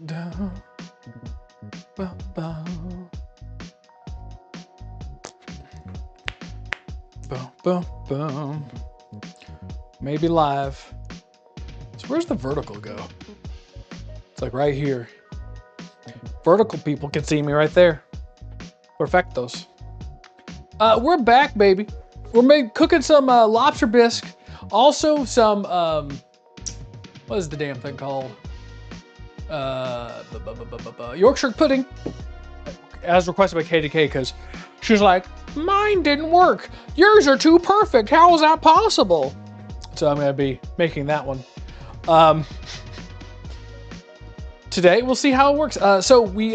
down. Bow, bow. Boom, boom, boom. Maybe live. So where's the vertical go? It's like right here. Vertical people can see me right there. Perfectos. We're back, baby. We're cooking some lobster bisque. Also some, what is the damn thing called? Yorkshire pudding. As requested by KDK, because she's like, mine didn't work. Yours are too perfect. How is that possible? So I'm going to be making that one. Today, we'll see how it works. So we,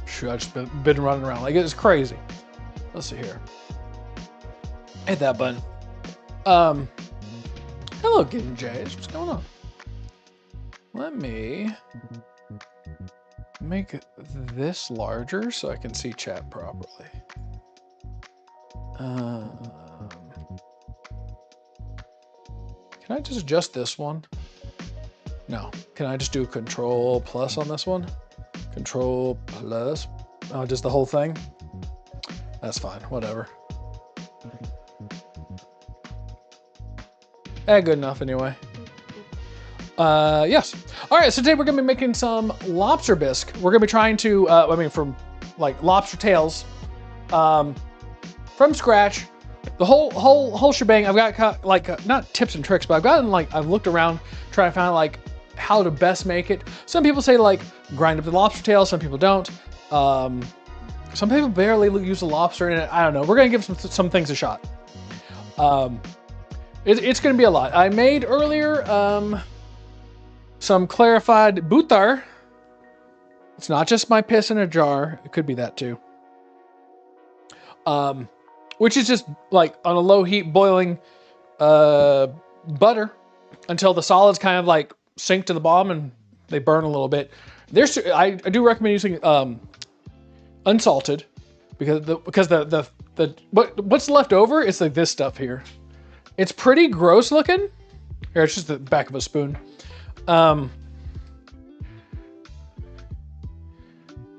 shoot, I've just been running around. Like, it's crazy. Let's see here. Hit that button. Hello, Getting Jays. What's going on? Let me make this larger so I can see chat properly. Can I just adjust this one? No. Can I just do Control plus on this one? Control plus. Oh, just the whole thing? That's fine. Whatever. Good enough anyway. Yes. All right, so today we're gonna be making some lobster bisque. We're gonna be trying to, from like lobster tails, from scratch, the whole shebang. I've got like not tips and tricks, but I've looked around trying to find like how to best make it. Some people say like grind up the lobster tail. Some people don't. Some people barely use the lobster in it. I don't know. We're gonna give some things a shot. It's gonna be a lot. I made earlier some clarified butar. It's not just my piss in a jar. It could be that too. Which is just like on a low heat boiling butter until the solids kind of like sink to the bottom and they burn a little bit. I do recommend using unsalted because what's left over is like this stuff here. It's pretty gross looking. Here, it's just the back of a spoon.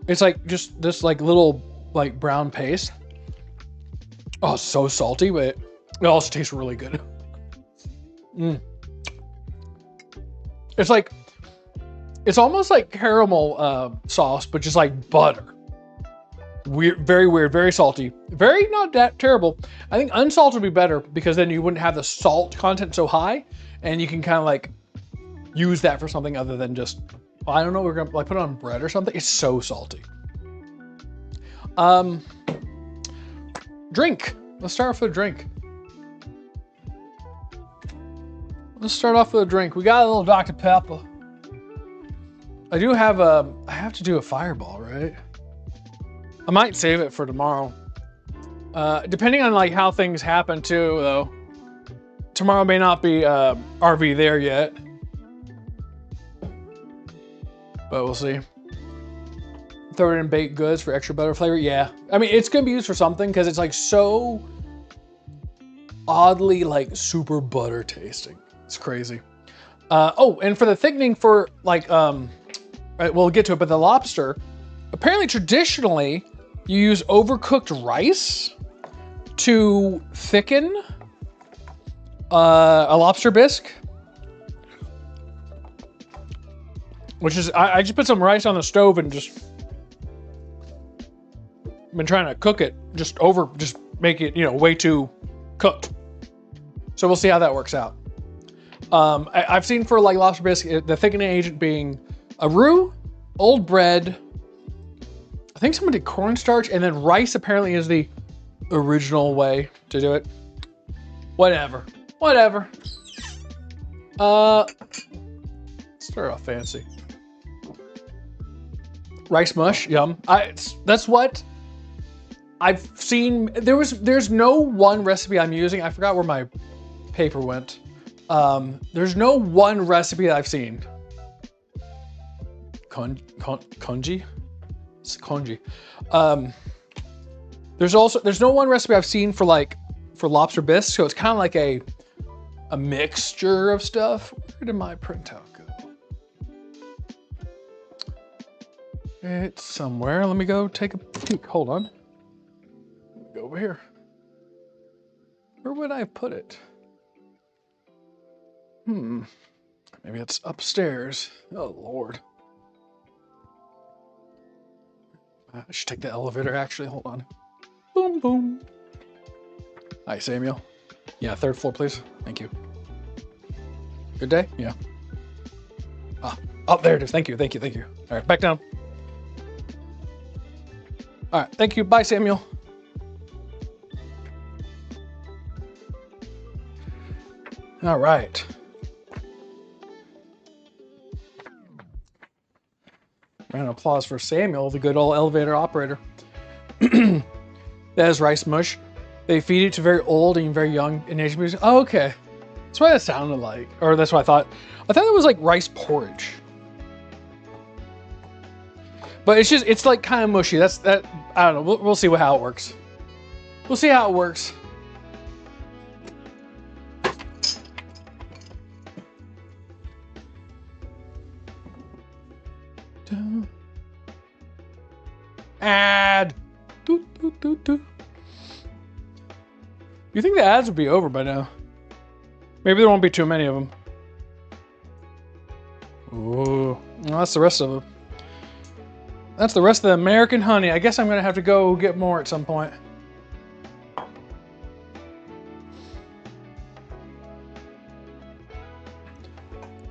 It's like just this like little like brown paste. Oh, so salty, but it also tastes really good. It's almost like caramel sauce, but just like butter. Weird, very salty. Very not that terrible. I think unsalted would be better because then you wouldn't have the salt content so high, and you can kind of like use that for something other than just, I don't know, we're gonna like put it on bread or something. It's so salty. Drink. Let's start off with a drink. Let's start off with a drink. We got a little Dr. Pepper. I do have I have to do a fireball, right? I might save it for tomorrow. Depending on like how things happen too, though. Tomorrow may not be RV there yet. But we'll see. Throw it in baked goods for extra butter flavor. Yeah. I mean, it's gonna be used for something because it's like so oddly like super butter tasting. It's crazy. Oh, and for the thickening for like, right, we'll get to it, but the lobster, apparently traditionally you use overcooked rice to thicken a lobster bisque. Which is, I just put some rice on the stove and just been trying to cook it, just make it, way too cooked. So we'll see how that works out. I've seen for like lobster bisque, the thickening agent being a roux, old bread, I think someone did cornstarch, and then rice apparently is the original way to do it. Whatever. Start off fancy. Rice mush, yum. That's what I've seen. There's no one recipe I'm using. I forgot where my paper went. There's no one recipe that I've seen. Congee? It's congee. There's no one recipe I've seen for lobster bisque, so it's kind of like a mixture of stuff. Where did my printout go? It's somewhere. Let me go take a peek. Hold on. Go over here. Where would I put it? Maybe it's upstairs. Oh, Lord. I should take the elevator, actually. Hold on. Boom, boom. Hi, Samuel. Yeah, 3rd floor, please. Thank you. Good day? Yeah. Oh, there it is. Thank you, thank you, thank you. All right, back down. All right, thank you. Bye, Samuel. All right. Round of applause for Samuel, the good old elevator operator. That is rice mush. They feed it to very old and very young in Asian music. Oh, okay. That's what it sounded like. Or that's what I thought. I thought it was like rice porridge. But it's like kind of mushy. I don't know. We'll see how it works. We'll see how it works. Ad. Do, do, do, do. You think the ads would be over by now? Maybe there won't be too many of them. Ooh, well, that's the rest of them. That's the rest of the American honey. I guess I'm gonna have to go get more at some point.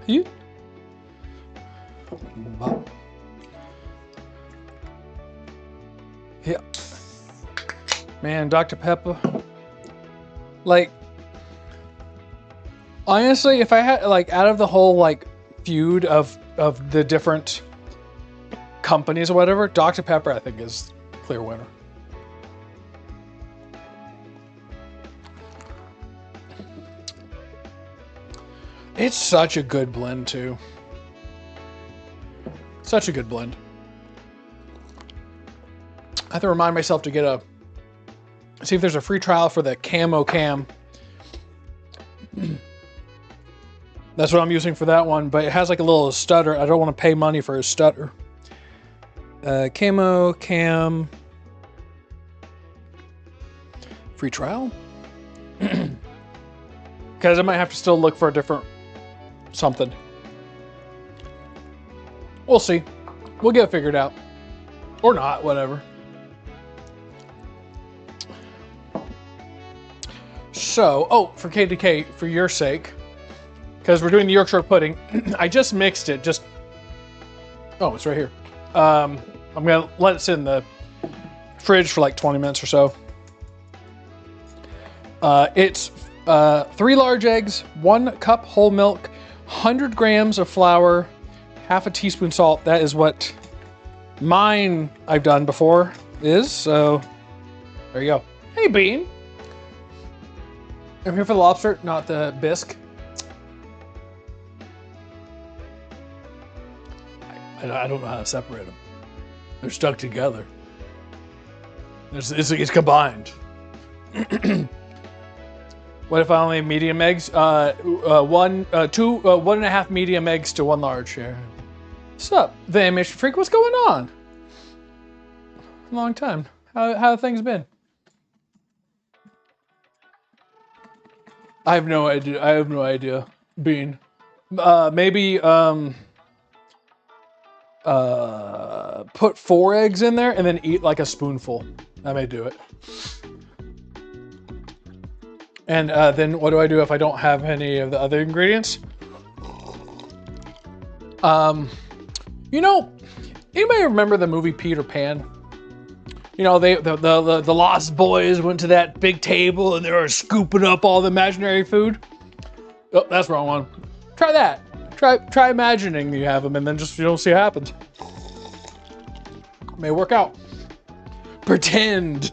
You? Yeah. Man, Dr. Pepper. Like, honestly, if I had, like, out of the whole, like, feud of the different companies or whatever, Dr. Pepper, I think, is clear winner. It's such a good blend, too. Such a good blend. I have to remind myself to see if there's a free trial for the Camo Cam. That's what I'm using for that one, but it has like a little stutter. I don't want to pay money for a stutter. Camo Cam. Free trial? Because I might have to still look for a different something. We'll see. We'll get it figured out. Or not, whatever. So, oh, for KDK, for your sake, because we're doing the Yorkshire pudding, I just mixed it, oh, it's right here. I'm gonna let it sit in the fridge for like 20 minutes or so. It's 3 large eggs, 1 cup whole milk, 100 grams of flour, half a teaspoon salt. That is what mine I've done before is, so there you go. Hey, Bean. I'm here for the lobster, not the bisque. I don't know how to separate them. They're stuck together. It's combined. What if I only have medium eggs? 1.5 medium eggs to 1 large. Yeah. What's up, the animation freak? What's going on? Long time. How have things been? I have no idea. Bean. Maybe put 4 eggs in there and then eat like a spoonful. I may do it. And then what do I do if I don't have any of the other ingredients? You know, anybody remember the movie Peter Pan? You know, the Lost Boys went to that big table and they were scooping up all the imaginary food. Oh, that's the wrong one. Try that. Try imagining you have them and then just, you know, see what happens. May work out. Pretend.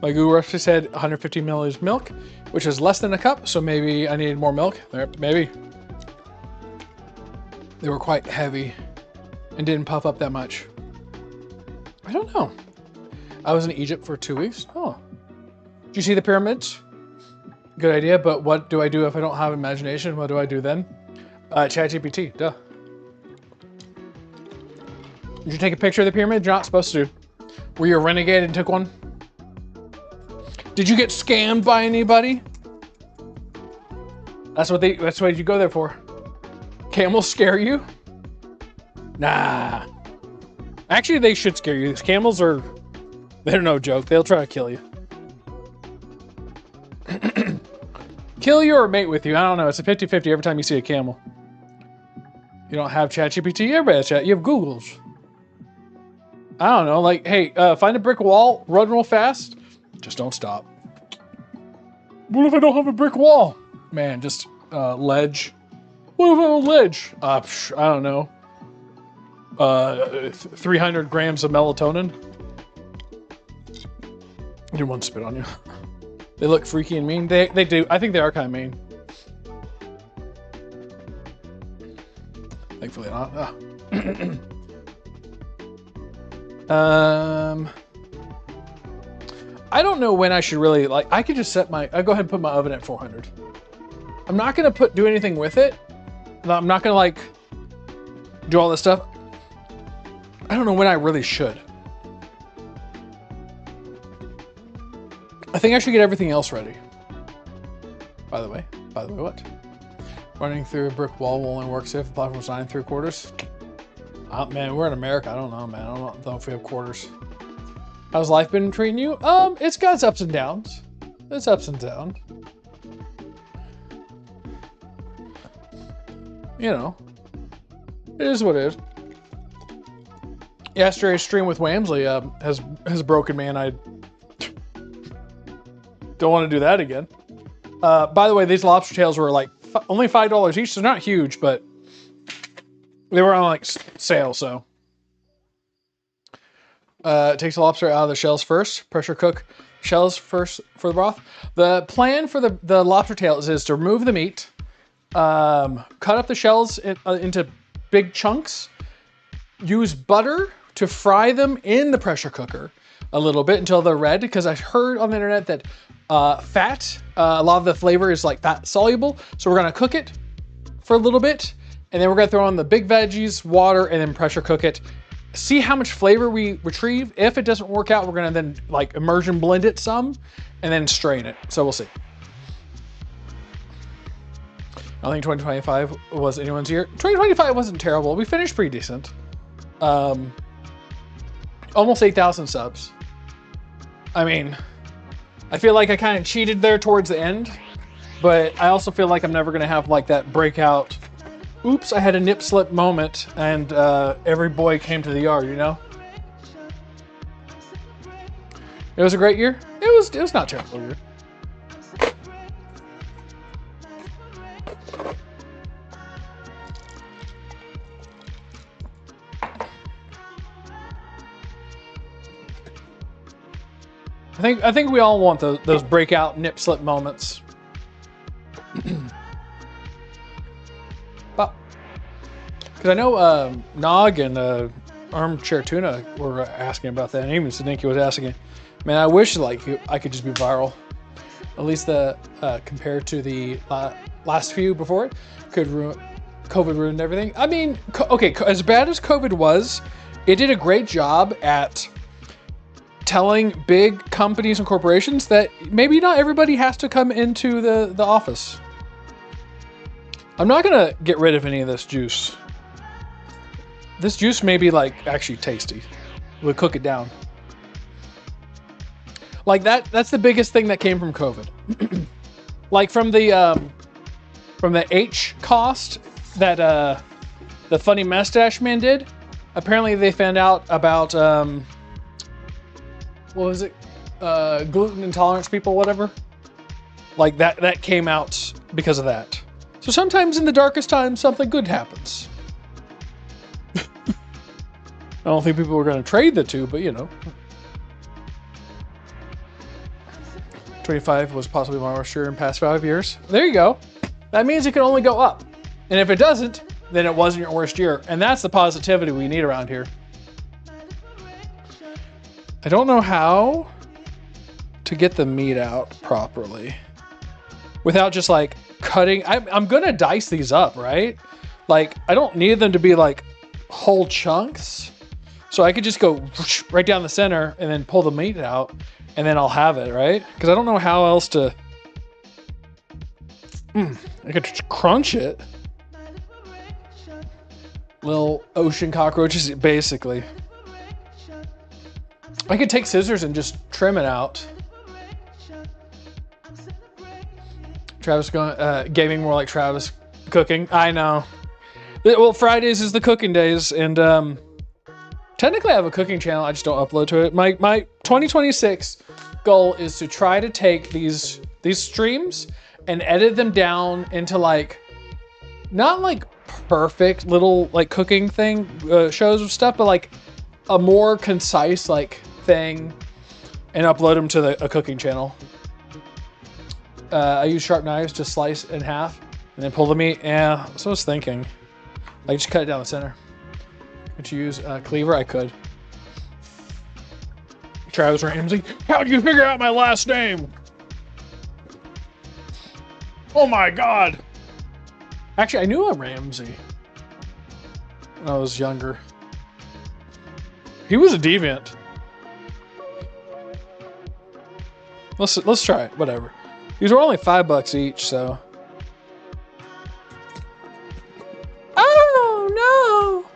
My guru actually said 150 milliliters milk, which is less than a cup, so maybe I needed more milk. There, maybe. They were quite heavy and didn't puff up that much. I don't know. I was in Egypt for 2 weeks. Oh. Did you see the pyramids? Good idea, but what do I do if I don't have imagination? What do I do then? ChatGPT, duh. Did you take a picture of the pyramid? You're not supposed to. Were you a renegade and took one? Did you get scammed by anybody? That's what you go there for. Camels scare you? Nah. Actually, they should scare you. Camels they're no joke. They'll try to kill you. Kill you or mate with you. I don't know. It's a 50-50 every time you see a camel. You don't have ChatGPT. Everybody has chat. You have Googles. I don't know. Like, hey, find a brick wall, run real fast. Just don't stop. What if I don't have a brick wall? Man, just ledge. What if I have a ledge? I don't know. 300 grams of melatonin. I didn't want to spit on you. They look freaky and mean. They do. I think they are kind of mean. Thankfully not. I don't know when I should really, like, I could just set I go ahead and put my oven at 400. I'm not going to do anything with it. I'm not going to, like, do all this stuff. I don't know when I really should. I think I should get everything else ready. By the way, what? Running through a brick wall will only work if the platform's 9 3/4. Man, we're in America. I don't know, man. I don't know if we have quarters. How's life been treating you? It's got its ups and downs. It's ups and downs. You know, it is what it is. Yesterday's stream with Wamsley has broken me, and I don't want to do that again. By the way, these lobster tails were like only $5 each, so not huge, but they were on like sale. So takes the lobster out of the shells first. Pressure cook shells first for the broth. The plan for the lobster tails is to remove the meat, cut up the shells into big chunks, use butter to fry them in the pressure cooker a little bit until they're red, because I heard on the internet that fat, a lot of the flavor is like fat soluble. So we're gonna cook it for a little bit, and then we're gonna throw on the big veggies, water, and then pressure cook it. See how much flavor we retrieve. If it doesn't work out, we're gonna then like immersion blend it some and then strain it. So we'll see. I don't think 2025 was anyone's year. 2025 wasn't terrible. We finished pretty decent. Almost 8,000 subs. I mean, I feel like I kind of cheated there towards the end, but I also feel like I'm never gonna have like that breakout, oops, I had a nip slip moment and every boy came to the yard, you know? It was a great year. It was not a terrible year. I think we all want those breakout nip slip moments. But because I know Nog and Armchair Tuna were asking about that, and even Sadinky was asking. Man, I wish like I could just be viral. At least compared to the last few before it, COVID ruined everything. I mean, okay, as bad as COVID was, it did a great job at telling big companies and corporations that maybe not everybody has to come into the office. I'm not gonna get rid of any of this juice. This juice may be like actually tasty. We'll cook it down. Like that's the biggest thing that came from COVID. Like from the H cost that the funny mustache man did. Apparently they found out about what was it? Gluten intolerance people, whatever. Like that came out because of that. So sometimes in the darkest times, something good happens. I don't think people were going to trade the two, but you know. 25 was possibly my worst year in past 5 years. There you go. That means it can only go up. And if it doesn't, then it wasn't your worst year. And that's the positivity we need around here. I don't know how to get the meat out properly without just like cutting. I'm gonna dice these up, right? Like I don't need them to be like whole chunks. So I could just go whoosh, right down the center and then pull the meat out, and then I'll have it, right? Because I don't know how else to. I could just crunch it. Little ocean cockroaches, basically. I could take scissors and just trim it out. Travis going gaming more like Travis cooking. I know. Well, Fridays is the cooking days, and technically I have a cooking channel. I just don't upload to it. My 2026 goal is to try to take these streams and edit them down into like not like perfect little like cooking thing shows of stuff, but like a more concise like thing, and upload them to a cooking channel. I use sharp knives to slice in half and then pull the meat. Yeah, that's what I was thinking. Like just cut it down the center. Could you use a cleaver? I could. Travis Ramsey. How did you figure out my last name? Oh my God. Actually, I knew a Ramsey when I was younger. He was a deviant. Let's try it. Whatever. These were only $5 each, so. Oh no!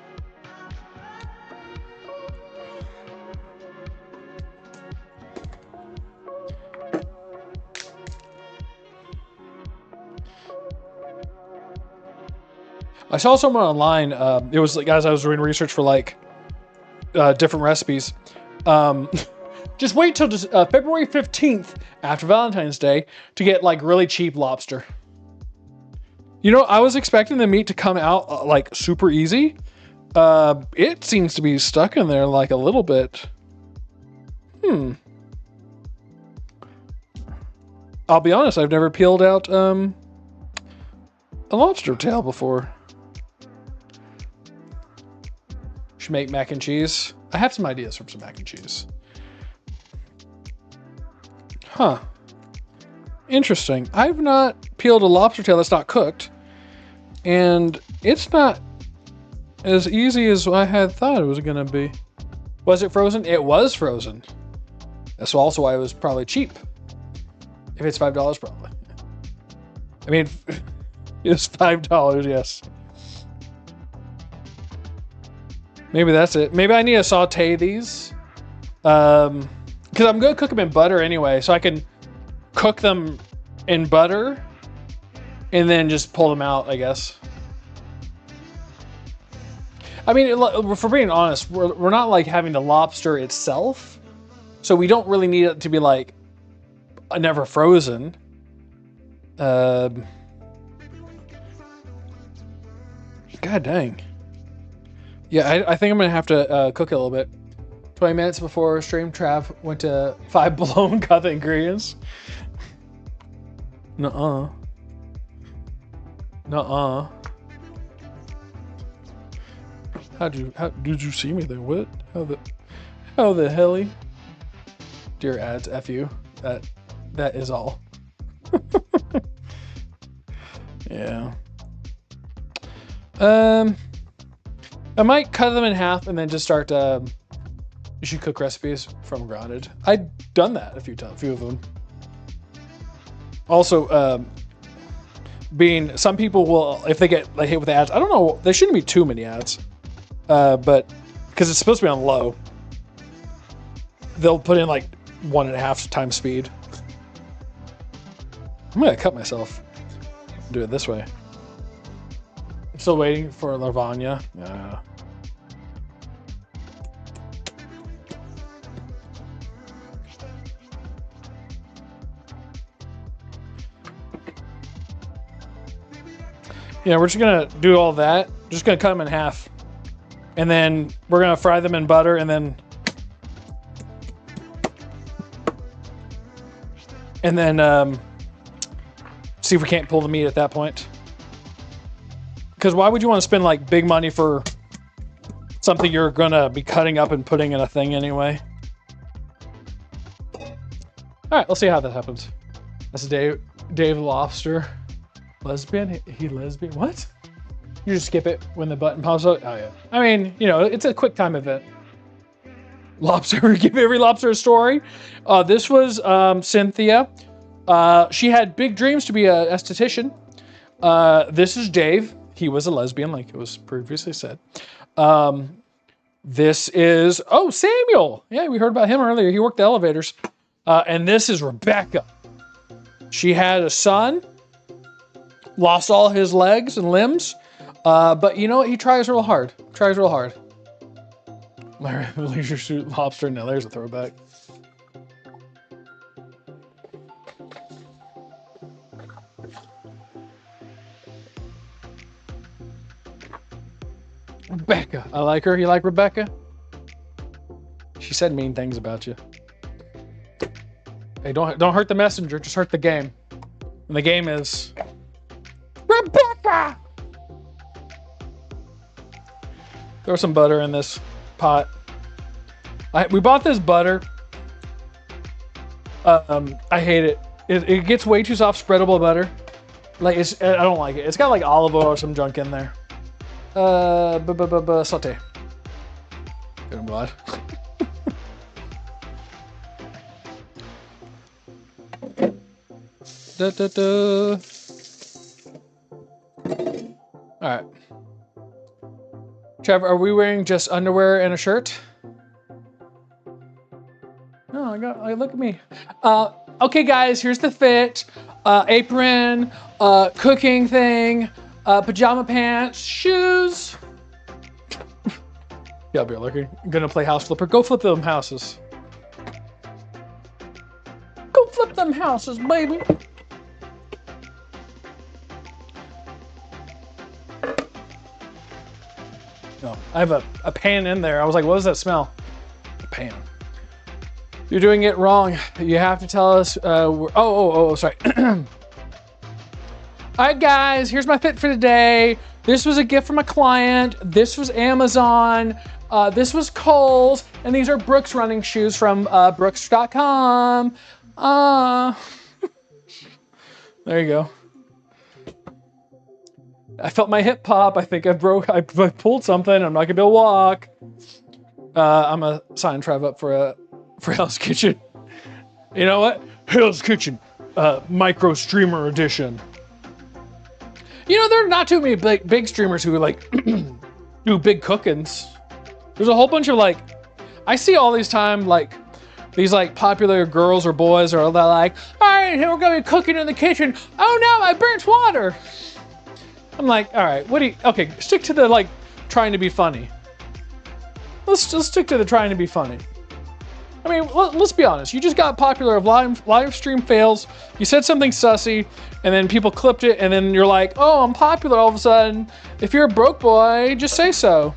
I saw someone online. It was like, as I was doing research for like different recipes. Just wait till February 15th after Valentine's Day to get like really cheap lobster. You know, I was expecting the meat to come out like super easy. It seems to be stuck in there like a little bit. I'll be honest, I've never peeled out a lobster tail before. Should make mac and cheese. I have some ideas for some mac and cheese. Huh. Interesting. I've not peeled a lobster tail that's not cooked, and it's not as easy as I had thought it was gonna be. Was it frozen? It was frozen. That's also why it was probably cheap. If it's $5, probably. I mean, it's $5, yes. Maybe that's it. Maybe I need to saute these. Because I'm going to cook them in butter anyway, so I can cook them in butter and then just pull them out, I guess. I mean, for being honest, we're not like having the lobster itself, so we don't really need it to be like never frozen. God dang. Yeah, I think I'm gonna have to cook it a little bit. 20 minutes before stream, Trav went to Five Below and got the ingredients. Nuh-uh. Nuh-uh. How did you see me there? What? How the helly? Dear ads, F you. That is all. Yeah. I might cut them in half and then just start you should cook recipes from Grounded. I've done that a few of them. Also, some people will, if they get like hit with ads, I don't know, there shouldn't be too many ads, but because it's supposed to be on low, they'll put in like 1.5 times speed. I'm gonna cut myself. Do it this way. I'm still waiting for lasagna. Yeah, we're just gonna do all that. Just gonna cut them in half, and then we're gonna fry them in butter, and then see if we can't pull the meat at that point. Because why would you want to spend like big money for something you're gonna be cutting up and putting in a thing anyway? All right, let's see how that happens. That's Dave Lobster. Lesbian? He lesbian? What? You just skip it when the button pops up? Oh yeah. I mean, you know, it's a quick time event. lobster. Give every lobster a story. This was Cynthia. She had big dreams to be an esthetician. This is Dave. He was a lesbian, like it was previously said. This is, Samuel. Yeah, we heard about him earlier. He worked the elevators. And this is Rebecca. She had a son, lost all his legs and limbs. But you know what? He tries real hard. My leisure suit lobster. Now there's a throwback. Rebecca. I like her. You like Rebecca? She said mean things about you. Hey, don't hurt the messenger. Just hurt the game. And the game is Rebecca. Throw some butter in this pot. We bought this butter. I hate it. It gets way too soft, spreadable butter. Like I don't like it. It's got like olive oil or some junk in there. Saute. Good, I'm glad. All right. Trav, are we wearing just underwear and a shirt? No, look at me. Okay, guys, here's the fit. Apron, cooking thing, pajama pants, shoes. Yeah, I'll be looking. I'm gonna play house flipper. Go flip them houses. Go flip them houses, baby. No, I have a pan in there. I was like, what does that smell? A pan. You're doing it wrong. You have to tell us. Sorry. All right, guys, here's my fit for today. This was a gift from a client. This was Amazon. This was Kohl's. And these are Brooks running shoes from Brooks.com. There you go. I felt my hip pop. I think I pulled something. I'm not gonna be able to walk. I'm gonna sign Trav up for Hell's Kitchen. You know what? Hell's Kitchen, micro streamer edition. You know, there are not too many big streamers who like do big cookings. There's a whole bunch of I see all these time these popular girls or boys are like, all right, we're gonna be cooking in the kitchen. Oh no, I burnt water. I'm like, all right, okay, stick to the trying to be funny. Let's stick to the trying to be funny. I mean, let's be honest. You just got popular of live stream fails. You said something sussy, and then people clipped it, and then you're like, oh, I'm popular all of a sudden. If you're a broke boy, just say so.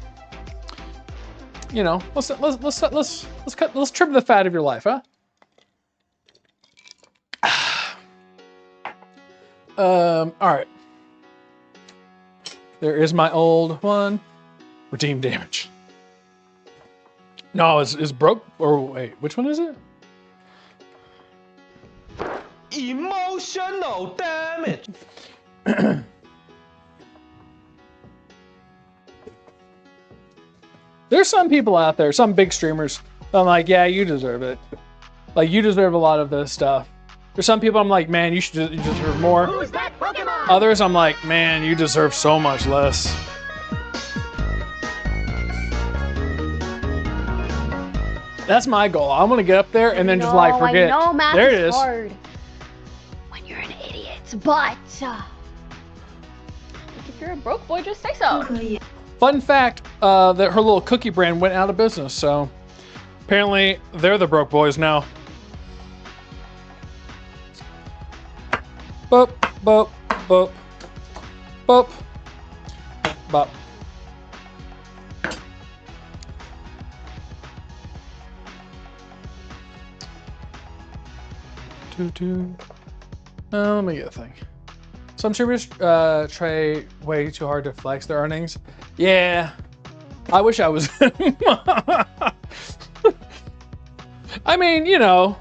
You know, let's trim the fat of your life, huh? All right. There is my old one. Redeem damage. No, it's broke, or wait, which one is it? Emotional damage. There's some people out there, some big streamers. I'm like, yeah, you deserve it. You deserve a lot of this stuff. There's some people I'm like, man, you deserve more. Who's that Pokemon? Others I'm like, man, you deserve so much less. That's my goal. I'm gonna get up there and then just forget. I know math there is it is. Hard when you're an idiot, but if you're a broke boy, just say so. Fun fact, that her little cookie brand went out of business, so apparently they're the broke boys now. Boop, boop, boop, boop, bop. Let me get a thing. Some streamers try way too hard to flex their earnings. Yeah, I wish I was. I mean, you know,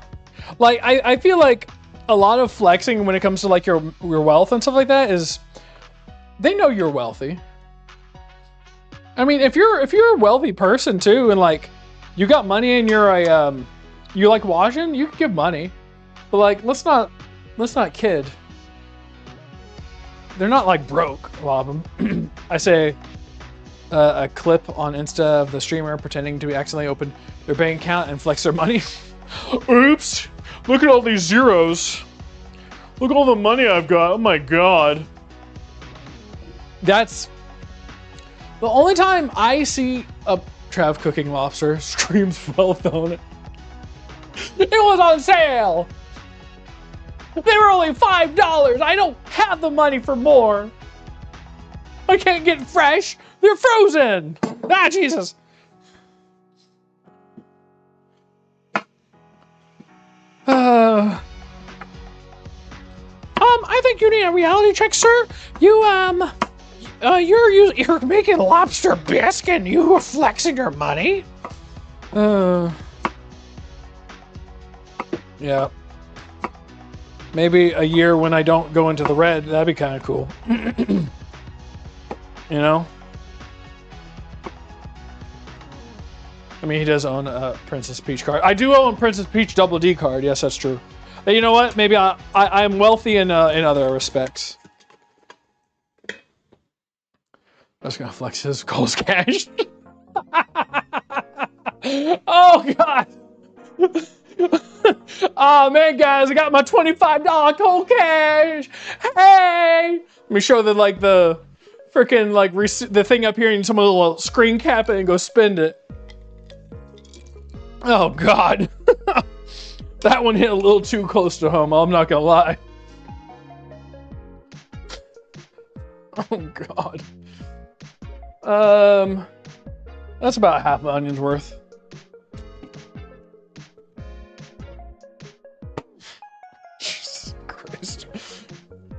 I feel like a lot of flexing when it comes to your wealth and stuff like that is they know you're wealthy. I mean, if you're a wealthy person too, and you got money and you're a you like washing, you can give money, but like let's not kid. They're not like broke, a lot of them. I say a clip on Insta of the streamer pretending to accidentally open their bank account and flex their money. Oops! Look at all these zeros. Look at all the money I've got. Oh my god. That's the only time I see a Trav cooking lobster. Screams wealth on it. It was on sale. They were only $5. I don't have the money for more. I can't get fresh. They're frozen. Ah, Jesus. I think you need a reality check, sir. You're making lobster bisque and you were flexing your money. Yeah. Maybe a year when I don't go into the red, that'd be kind of cool. You know? I mean, he does own a Princess Peach card. I do own Princess Peach Double D card. Yes, that's true. But you know what? Maybe I am wealthy in other respects. I was gonna flex his Cole's cash. Oh God! Oh man, guys, I got my $25 cold cash. Hey! Let me show the freaking the thing up here, and someone will screen cap it and go spend it. Oh God. That one hit a little too close to home, I'm not gonna lie. Oh God. That's about half an onion's worth. Jesus Christ.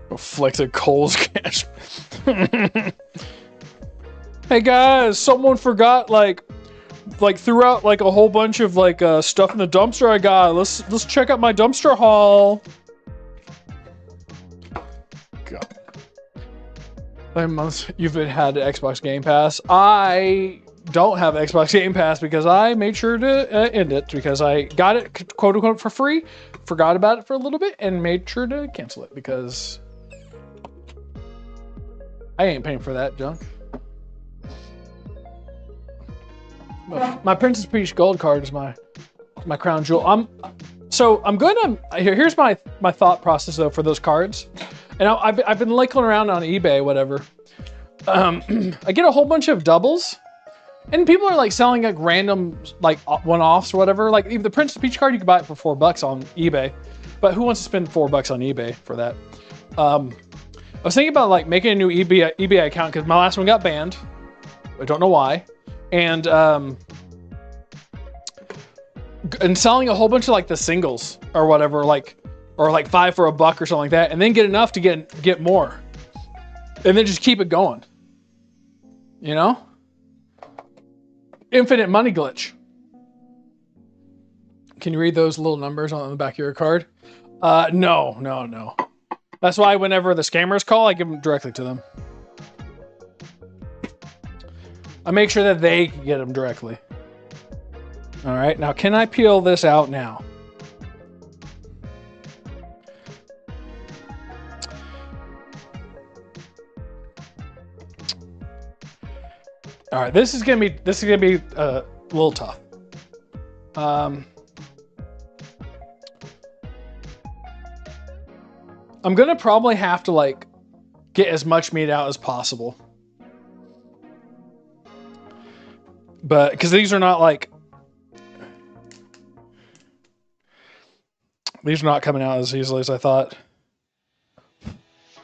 Go flex a Cole's cash. Hey guys, someone forgot threw out a whole bunch of stuff in the dumpster I got. Let's check out my dumpster haul. God. 9 months you've had Xbox Game Pass. I don't have Xbox Game Pass because I made sure to end it because I got it quote unquote for free, forgot about it for a little bit, and made sure to cancel it because I ain't paying for that junk. My Princess Peach Gold card is my crown jewel. Here's my thought process though for those cards, and I've been looking around on eBay, whatever. I get a whole bunch of doubles, and people are selling random one-offs or whatever. Even the Princess Peach card, you can buy it for $4 on eBay, but who wants to spend $4 on eBay for that? I was thinking about making a new eBay account because my last one got banned. I don't know why. And selling a whole bunch of the singles or whatever, or 5 for $1 or something like that, and then get enough to get more, and then just keep it going. You know, infinite money glitch. Can you read those little numbers on the back of your card? No. That's why whenever the scammers call, I give them directly to them. I make sure that they can get them directly. All right, now can I peel this out now? All right, this is gonna be a little tough. I'm gonna probably have to get as much meat out as possible. But because these are not these are not coming out as easily as I thought.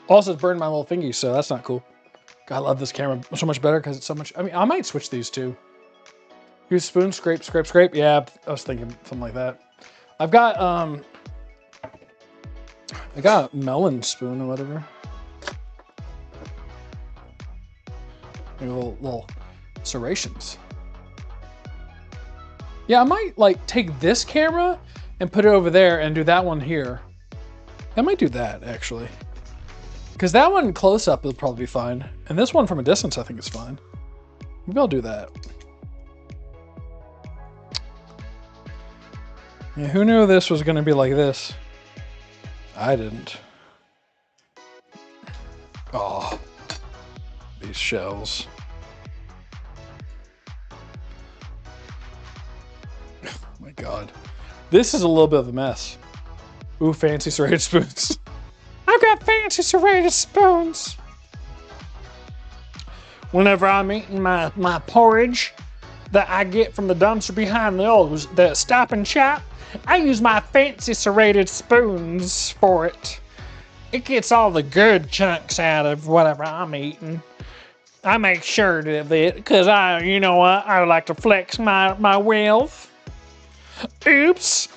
Also, it's burned my little fingy, so that's not cool. God, I love this camera so much better because it's so much. I mean, I might switch these two. Use spoon, scrape, scrape, scrape. Yeah, I was thinking something like that. I've got I got a melon spoon or whatever. Maybe little serrations. Yeah, I might take this camera and put it over there and do that one here. I might do that actually. Because that one close up will probably be fine. And this one from a distance I think is fine. Maybe I'll do that. Yeah, who knew this was gonna be like this? I didn't. Oh, these shells. Oh my God. This is a little bit of a mess. Ooh, fancy serrated spoons. I've got fancy serrated spoons. Whenever I'm eating my porridge that I get from the dumpster behind the Stop and Shop, I use my fancy serrated spoons for it. It gets all the good chunks out of whatever I'm eating. I make sure of it because you know what? I like to flex my wealth. Oops.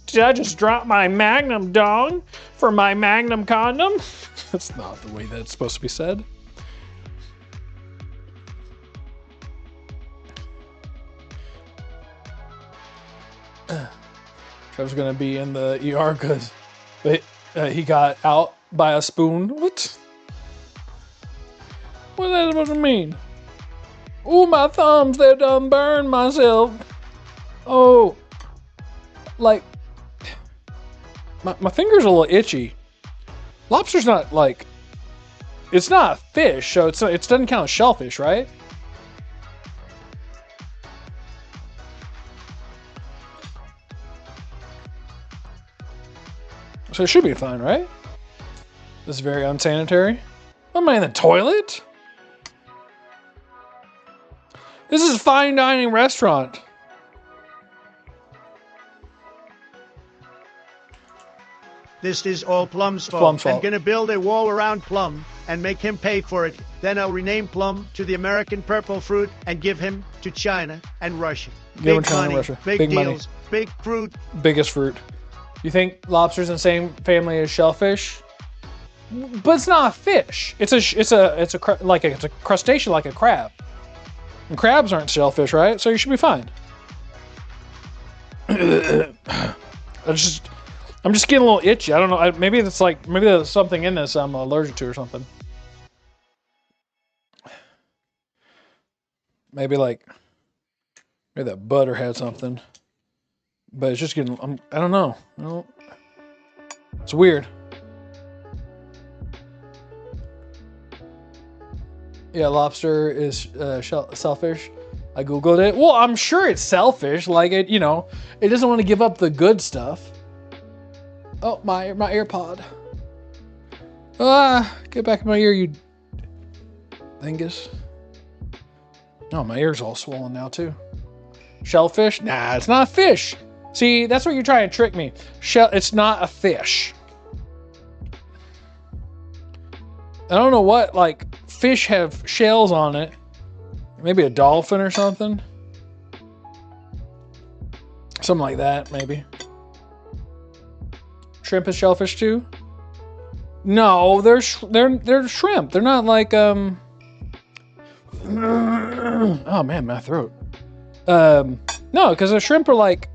Did I just drop my Magnum dong for my Magnum condom? That's not the way that's supposed to be said. Trev's gonna be in the ER because he got out by a spoon. What? What is that supposed to mean? Ooh, my thumbs, they done burned myself. Oh, like, my finger's a little itchy. Lobster's not like, it's not a fish, so it doesn't count as shellfish, right? So it should be fine, right? This is very unsanitary. Am I in the toilet? This is a fine dining restaurant. This is all Plum's fault. I'm gonna build a wall around Plum and make him pay for it. Then I'll rename Plum to the American purple fruit and give him to China and Russia. Big money, Russia. Big deals, big fruit. Biggest fruit. You think lobster's in the same family as shellfish? But it's not a fish. It's a crustacean like a crab. And crabs aren't shellfish, right? So you should be fine. I'm just getting a little itchy. I don't know. Maybe there's something in this I'm allergic to or something. Maybe that butter had something. But it's just getting, I don't know. It's weird. Yeah, lobster is shellfish. I Googled it. Well, I'm sure it's shellfish. Like, it doesn't want to give up the good stuff. Oh, my AirPod. Get back in my ear, you dingus. Oh, my ear's all swollen now, too. Shellfish? Nah, it's not a fish. See, that's what you're trying to trick me. It's not a fish. I don't know what, fish have shells on it. Maybe a dolphin or something. Something like that, maybe. Shrimp is shellfish too? No, they're shrimp. They're not like, oh man, my throat. No, because the shrimp are like,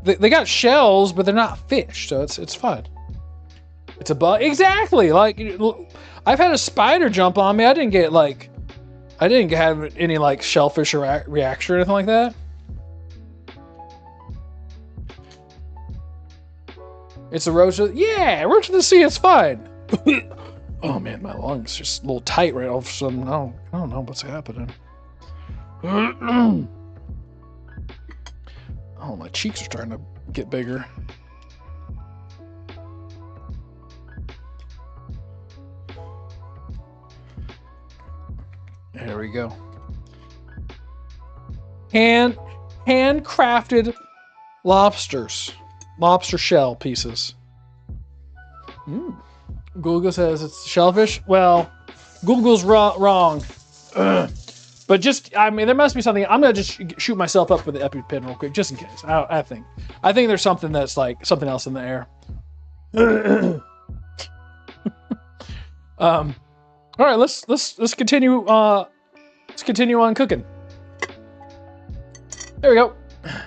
they got shells, but they're not fish, so it's fine. It's a bug. Exactly. Like, I've had a spider jump on me. I didn't have any shellfish reaction or anything like that. It's a roach. Yeah, roach of the sea. It's fine. Oh man, my lungs just a little tight right all of a sudden. I don't know what's happening. Oh, my cheeks are starting to get bigger. There we go. Handcrafted lobsters. Lobster shell pieces. Google says it's shellfish. Well, Google's wrong. But there must be something. I'm gonna just shoot myself up with the EpiPen real quick, just in case. I think there's something that's something else in the air. All right, let's continue. Let's continue on cooking. There we go. I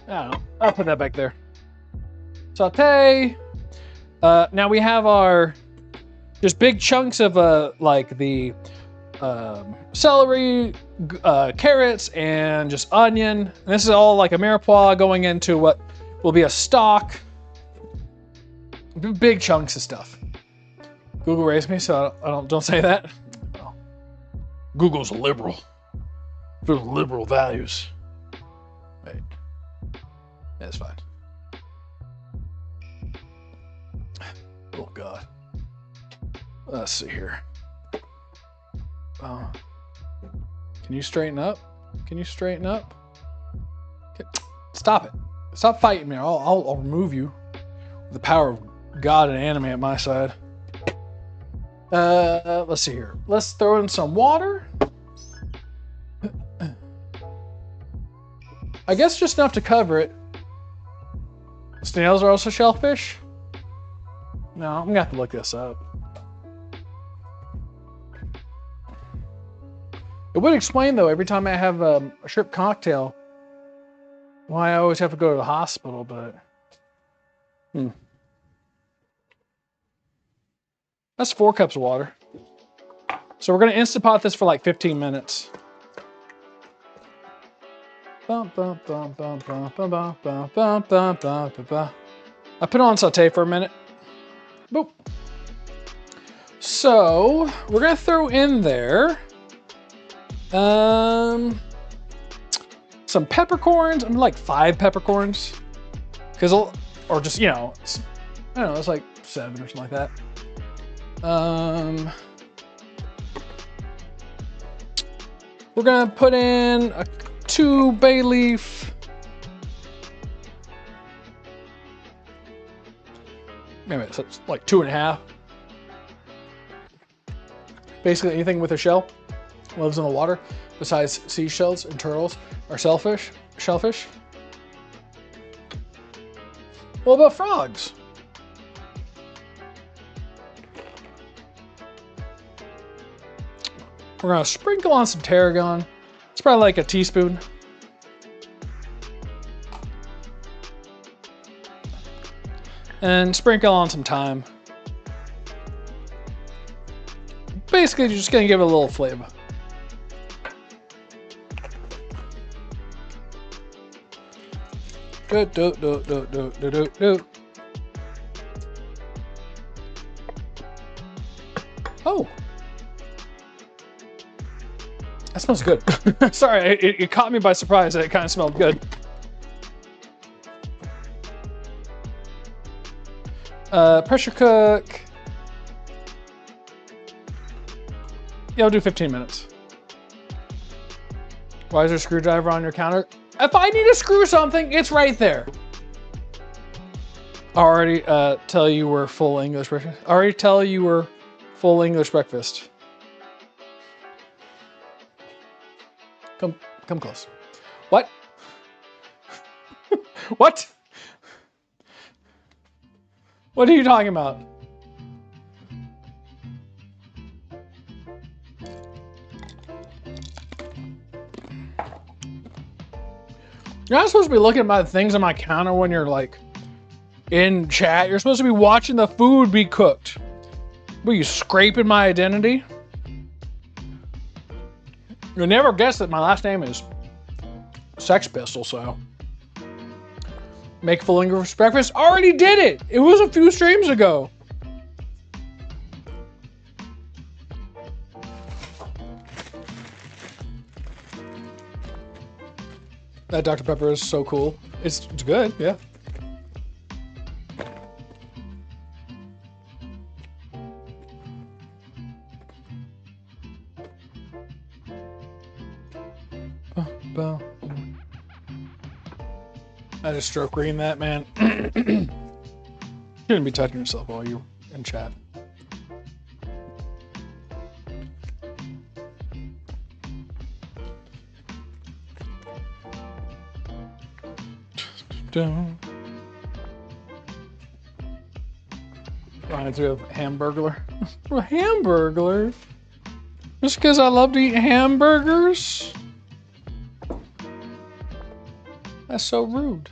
don't know. I'll put that back there. Saute. Now we have our just big chunks of the celery, carrots, and just onion. And this is all like a mirepoix going into what will be a stock. Big chunks of stuff. Google raised me, so don't say that. Well, Google's a liberal. For liberal values. Wait. That's fine. Oh God. Let's see here. Can you straighten up? Can you straighten up? Okay. Stop it. Stop fighting me. I'll remove you. The power of God and anime at my side. Let's see here. Let's throw in some water. I guess just enough to cover it. Snails are also shellfish? No, I'm gonna have to look this up. It would explain, though, every time I have a shrimp cocktail, why I always have to go to the hospital, but... That's 4 cups of water. So we're going to Instant Pot this for like 15 minutes. I put it on saute for a minute. Boop. So we're going to throw in there some peppercorns. I'm like 5 peppercorns. Or just, you know, I don't know, it's like 7 or something like that. We're gonna put in 2 bay leaf. Maybe so it's like 2.5. Basically anything with a shell lives in the water besides seashells and turtles or shellfish. What about frogs? We're gonna sprinkle on some tarragon. It's probably like a teaspoon. And sprinkle on some thyme. Basically, you're just gonna give it a little flavor. Oh. That smells good. Sorry, it caught me by surprise that it kind of smelled good. Pressure cook. Yeah, I'll do 15 minutes. Why is there a screwdriver on your counter? If I need to screw something, it's right there. Already tell you we're full English breakfast. Already tell you we're full English breakfast. Come close. What? What? What are you talking about? You're not supposed to be looking at my things on my counter when you're like in chat. You're supposed to be watching the food be cooked. Were you scraping my identity? You'll never guess that my last name is Sex Pistol, so. Make full English breakfast. Already did it! It was a few streams ago. That Dr. Pepper is so cool. It's good, yeah. I just stroke green that, man. You shouldn't be touching yourself while you're in chat. Reminds me of Hamburglar. Hamburglar? Just because I love to eat hamburgers? That's so rude.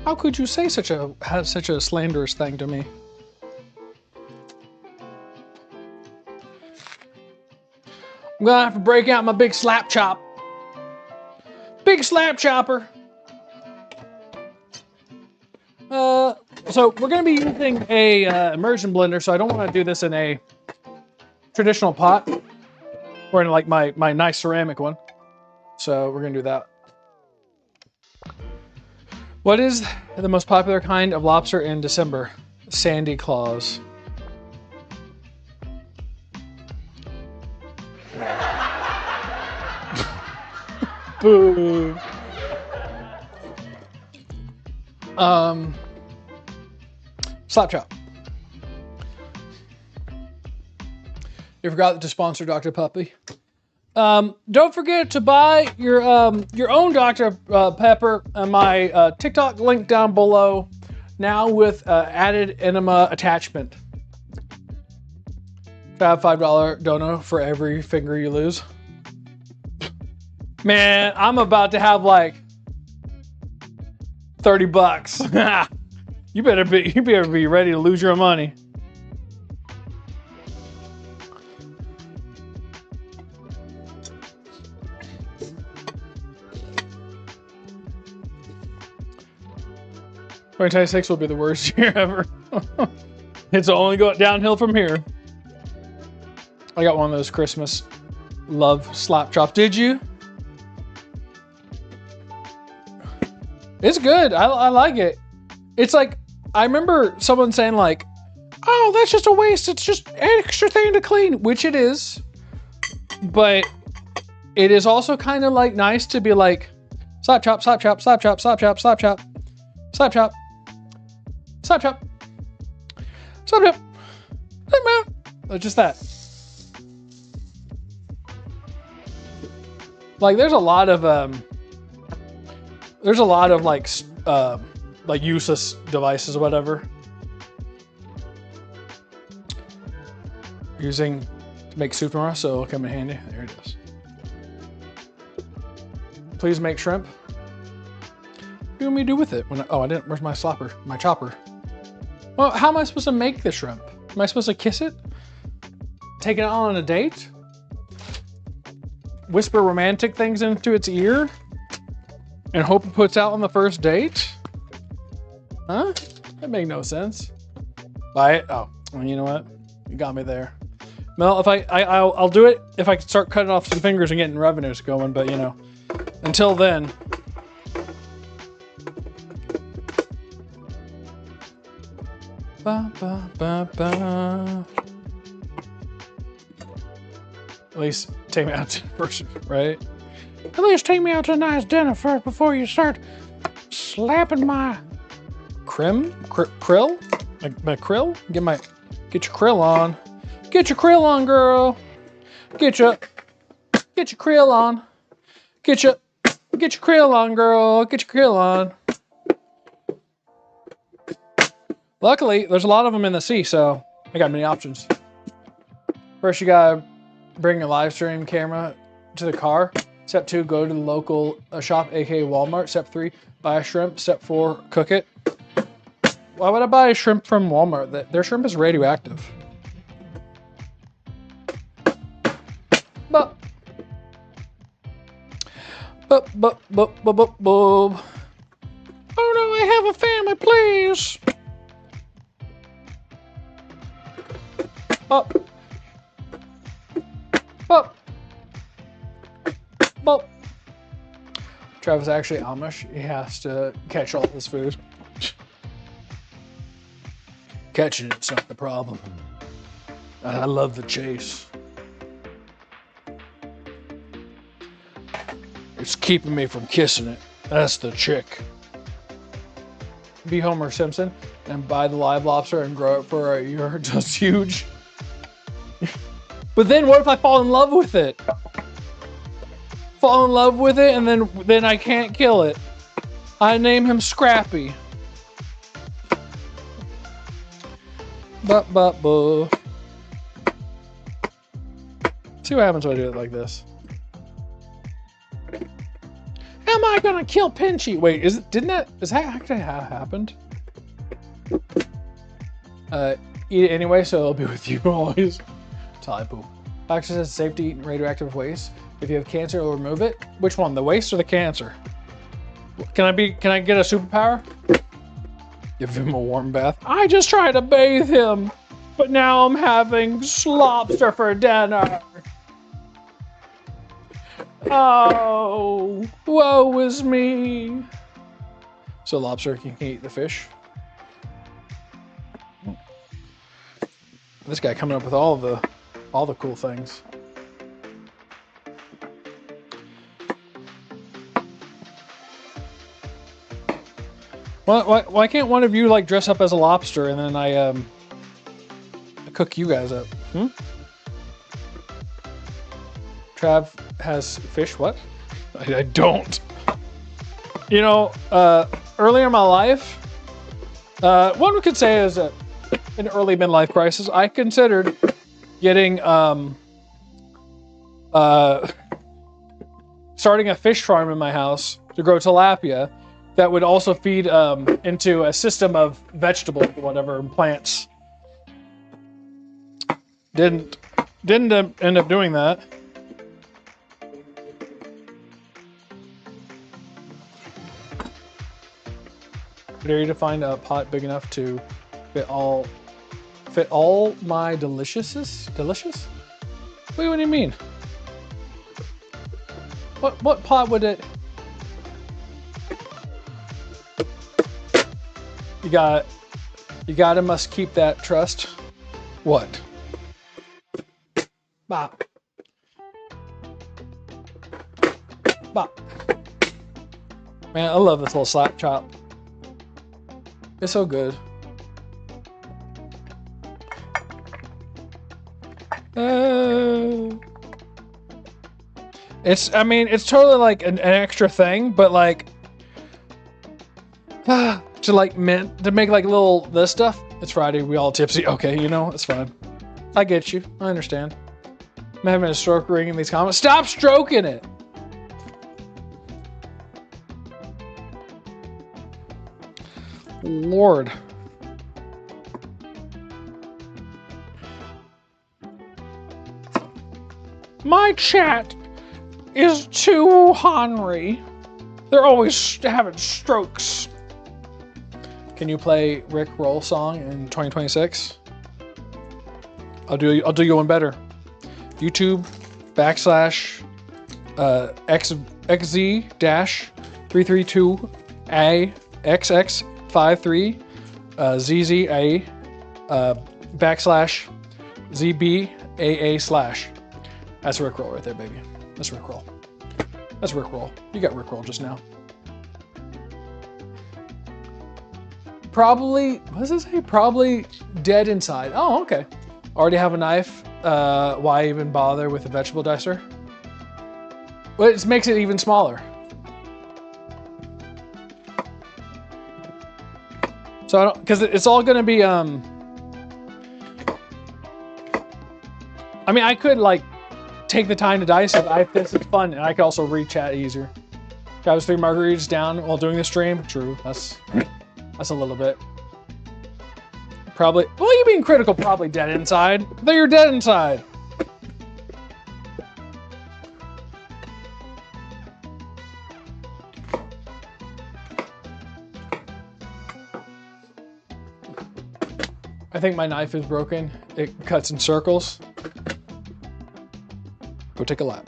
How could you say such a slanderous thing to me? I'm gonna have to break out my big slap chop. Big slap chopper. So we're gonna be using a immersion blender, so I don't want to do this in a traditional pot or in like my nice ceramic one. So we're gonna do that. What is the most popular kind of lobster in December? Sandy claws. Boo. Slap chop. You forgot to sponsor Dr. Puppy. Don't forget to buy your own Dr. Pepper on my TikTok link down below. Now with added enema attachment. Fab $5 dono for every finger you lose. Man, I'm about to have like 30 bucks. You better be ready to lose your money. '26 will be the worst year ever. It's only going downhill from here. I got one of those Christmas love slap chop. Did you? It's good. I like it. It's like, I remember someone saying like, oh, that's just a waste. It's just an extra thing to clean, which it is. But it is also kind of like nice to be like, slap chop, slap chop, slap chop, slap chop, slap chop, slap chop, slap chop, slap chop, slap chop. Just that. Like there's a lot of like useless devices or whatever. Using to make soup tomorrow, so it'll come in handy. There it is. Please make shrimp. What do you want me to do with it? Oh, I didn't. Where's my slapper? My chopper. Well, how am I supposed to make the shrimp? Am I supposed to kiss it? Take it out on a date? Whisper romantic things into its ear? And hope it puts out on the first date? Huh? That make no sense. Buy it? Oh, well, you know what? You got me there. Well, if I'll do it if I can start cutting off some fingers and getting revenues going, but you know, until then. Ba, ba, ba, ba. At least take me out to first, right? At least take me out to a nice dinner first before you start slapping my krill? My krill? Get your krill on. Get your krill on, girl. Get your krill on. Get your krill on, girl. Get your krill on. Luckily, there's a lot of them in the sea, so I got many options. First, you gotta bring your live stream camera to the car. Step 2, go to the local shop, aka Walmart. Step 3, buy a shrimp. Step 4, cook it. Why would I buy a shrimp from Walmart? Their shrimp is radioactive. Oh no, I have a family, please. Up. Trav is actually Amish. He has to catch all his food. Catching it's not the problem. I love the chase. It's keeping me from kissing it. That's the chick. Be Homer Simpson and buy the live lobster and grow it for a year. Just huge. But then what if I fall in love with it? Fall in love with it and then I can't kill it. I name him Scrappy. Boo. See what happens when I do it like this. How am I gonna kill Pinchy? Wait, is that actually how it happened? Eat it anyway, so it'll be with you always. That's how I poop. Doctor says it's safe to eat radioactive waste. If you have cancer, it'll remove it. Which one, the waste or the cancer? Can I get a superpower? Give him a warm bath. I just tried to bathe him, but now I'm having lobster for dinner. Oh, woe is me. So lobster can eat the fish. This guy coming up with all the cool things. Why can't one of you like dress up as a lobster and then I cook you guys up? Trav has fish. What? I don't. You know, earlier in my life, one could say is an early midlife crisis. I considered getting starting a fish farm in my house to grow tilapia that would also feed into a system of vegetables, whatever, and plants. Didn't end up doing that. Dare you to find a pot big enough to fit all my delicious? Delicious? Wait, what do you mean? What pot would it? You gotta must keep that trust. What? Bop. Bop. Man, I love this little slap chop. It's so good. It's totally like an extra thing, but like to make like little this stuff. It's Friday, we all tipsy. Okay, you know, it's fine. I get you. I understand. I'm having a stroke reading these comments. Stop stroking it. Lord. My chat is too hungry. They're always having strokes. Can you play Rick Roll song in 2026? I'll do you one better. YouTube /xz-332AXX53 ZZA /ZBAA/. That's Rickroll right there, baby. That's Rickroll. That's Rickroll. You got Rickroll just now. Probably, what does it say? Probably dead inside. Oh, okay. Already have a knife. Why even bother with a vegetable dicer? Well, it makes it even smaller. So I don't, because it's all gonna be, I mean, I could like take the time to dice it. This is fun, and I could also read chat easier. Travis 3 margaritas down while doing the stream. True, that's a little bit. Probably, well, you being critical, probably dead inside. Though you're dead inside. I think my knife is broken. It cuts in circles. Go take a lap.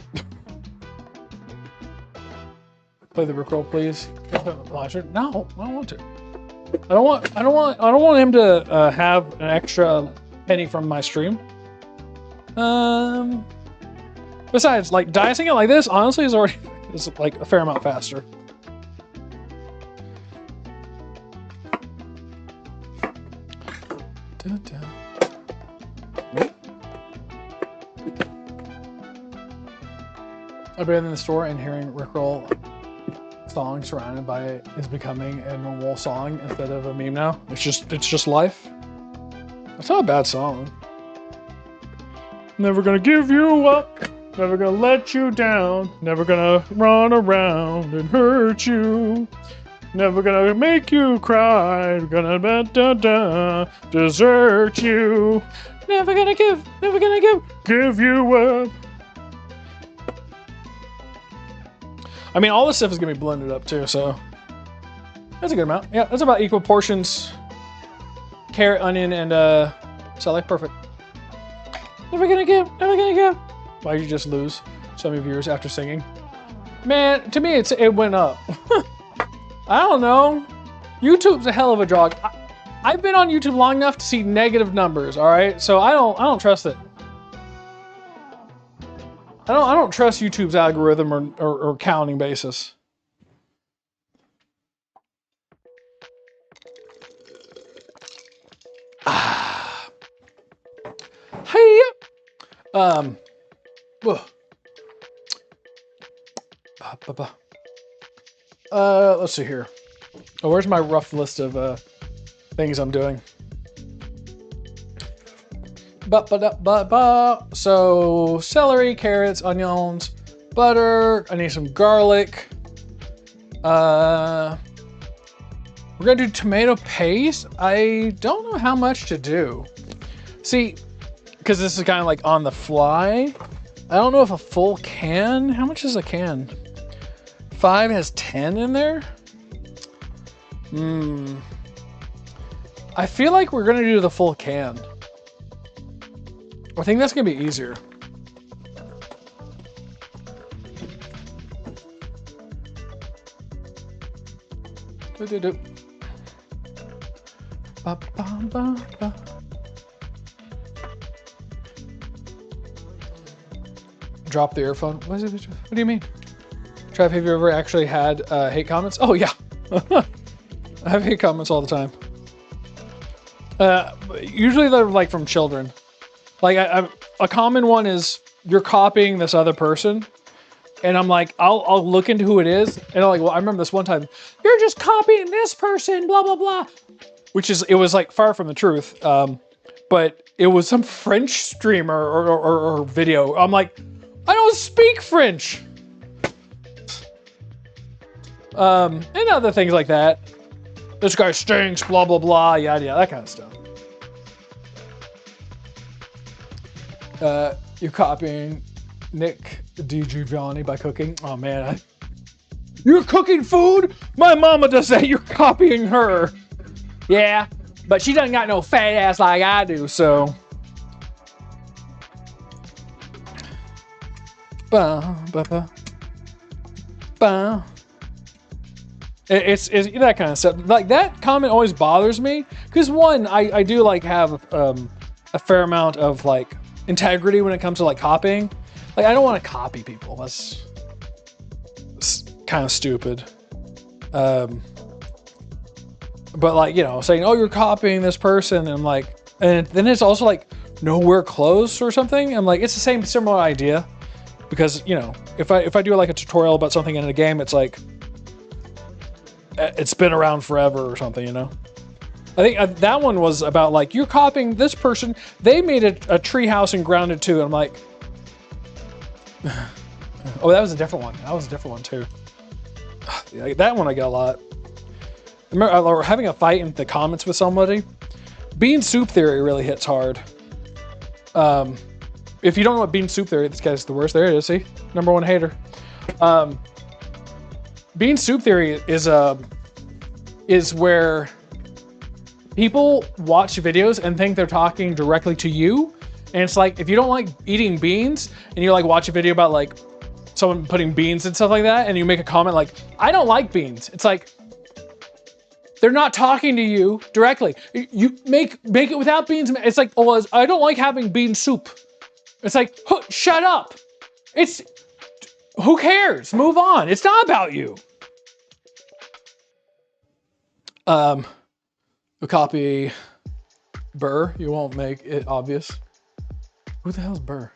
Play the Rickroll, please. No, I don't want to. I don't want him to have an extra penny from my stream. Besides, like dicing it like this, honestly, is like a fair amount faster. I've been in the store and hearing Rickroll song surrounded by it is becoming a normal song instead of a meme now. It's just life. It's not a bad song. Never gonna give you up, never gonna let you down, never gonna run around and hurt you, never gonna make you cry, gonna desert you. Never gonna give you up. I mean, all this stuff is gonna be blended up too, so that's a good amount. Yeah, that's about equal portions. Carrot, onion, and celery. Perfect. Never gonna give. Why did you just lose so many viewers after singing? Man, to me, it went up. I don't know. YouTube's a hell of a drug. I've been on YouTube long enough to see negative numbers. All right, so I don't trust it. I don't trust YouTube's algorithm or counting basis. Hey. Let's see here. Oh, where's my rough list of things I'm doing? So celery, carrots, onions, butter. I need some garlic. We're gonna do tomato paste. I don't know how much to do. See, because this is kind of like on the fly. I don't know if a full can. How much is a can? 5 has 10 in there. I feel like we're gonna do the full can. I think that's gonna be easier. Drop the earphone. What do you mean? Trav, have you ever actually had hate comments? Oh yeah. I have hate comments all the time. Usually they're like from children. Like a common one is you're copying this other person, and I'm like, I'll look into who it is, and I'm like, well, I remember this one time, you're just copying this person, blah blah blah, it was like far from the truth. But it was some French streamer or video. I'm like, I don't speak French. And other things like that. This guy stinks, blah blah blah, yada yada, that kind of stuff. You're copying Nick DiGiovanni by cooking. Oh man, you're cooking food? My mama does that. You're copying her. Yeah, but she doesn't got no fat ass like I do, so. It's that kind of stuff. Like that comment always bothers me because one, I do like have a fair amount of like integrity when it comes to like copying. Like I don't want to copy people. That's kind of stupid. But like, you know, saying, oh, you're copying this person, and I'm like, and then it's also like nowhere close or something. I'm like, it's the same similar idea because, you know, if I do like a tutorial about something in a game, it's like it's been around forever or something, you know. I think that one was about like, you're copying this person. They made a tree house in Grounded 2. And I'm like, oh, that was a different one. That was a different one too. That one I got a lot. I remember having a fight in the comments with somebody. Bean soup theory really hits hard. If you don't know what bean soup theory, this guy's the worst. There it is. See, #1 hater. Bean soup theory is where people watch videos and think they're talking directly to you. And it's like, if you don't like eating beans and you like watch a video about like someone putting beans and stuff like that, and you make a comment like, I don't like beans. It's like, they're not talking to you directly. You make it without beans. It's like, oh, I don't like having bean soup. It's like, shut up. Who cares? Move on. It's not about you. A copy Burr. You won't make it obvious. Who the hell's Burr?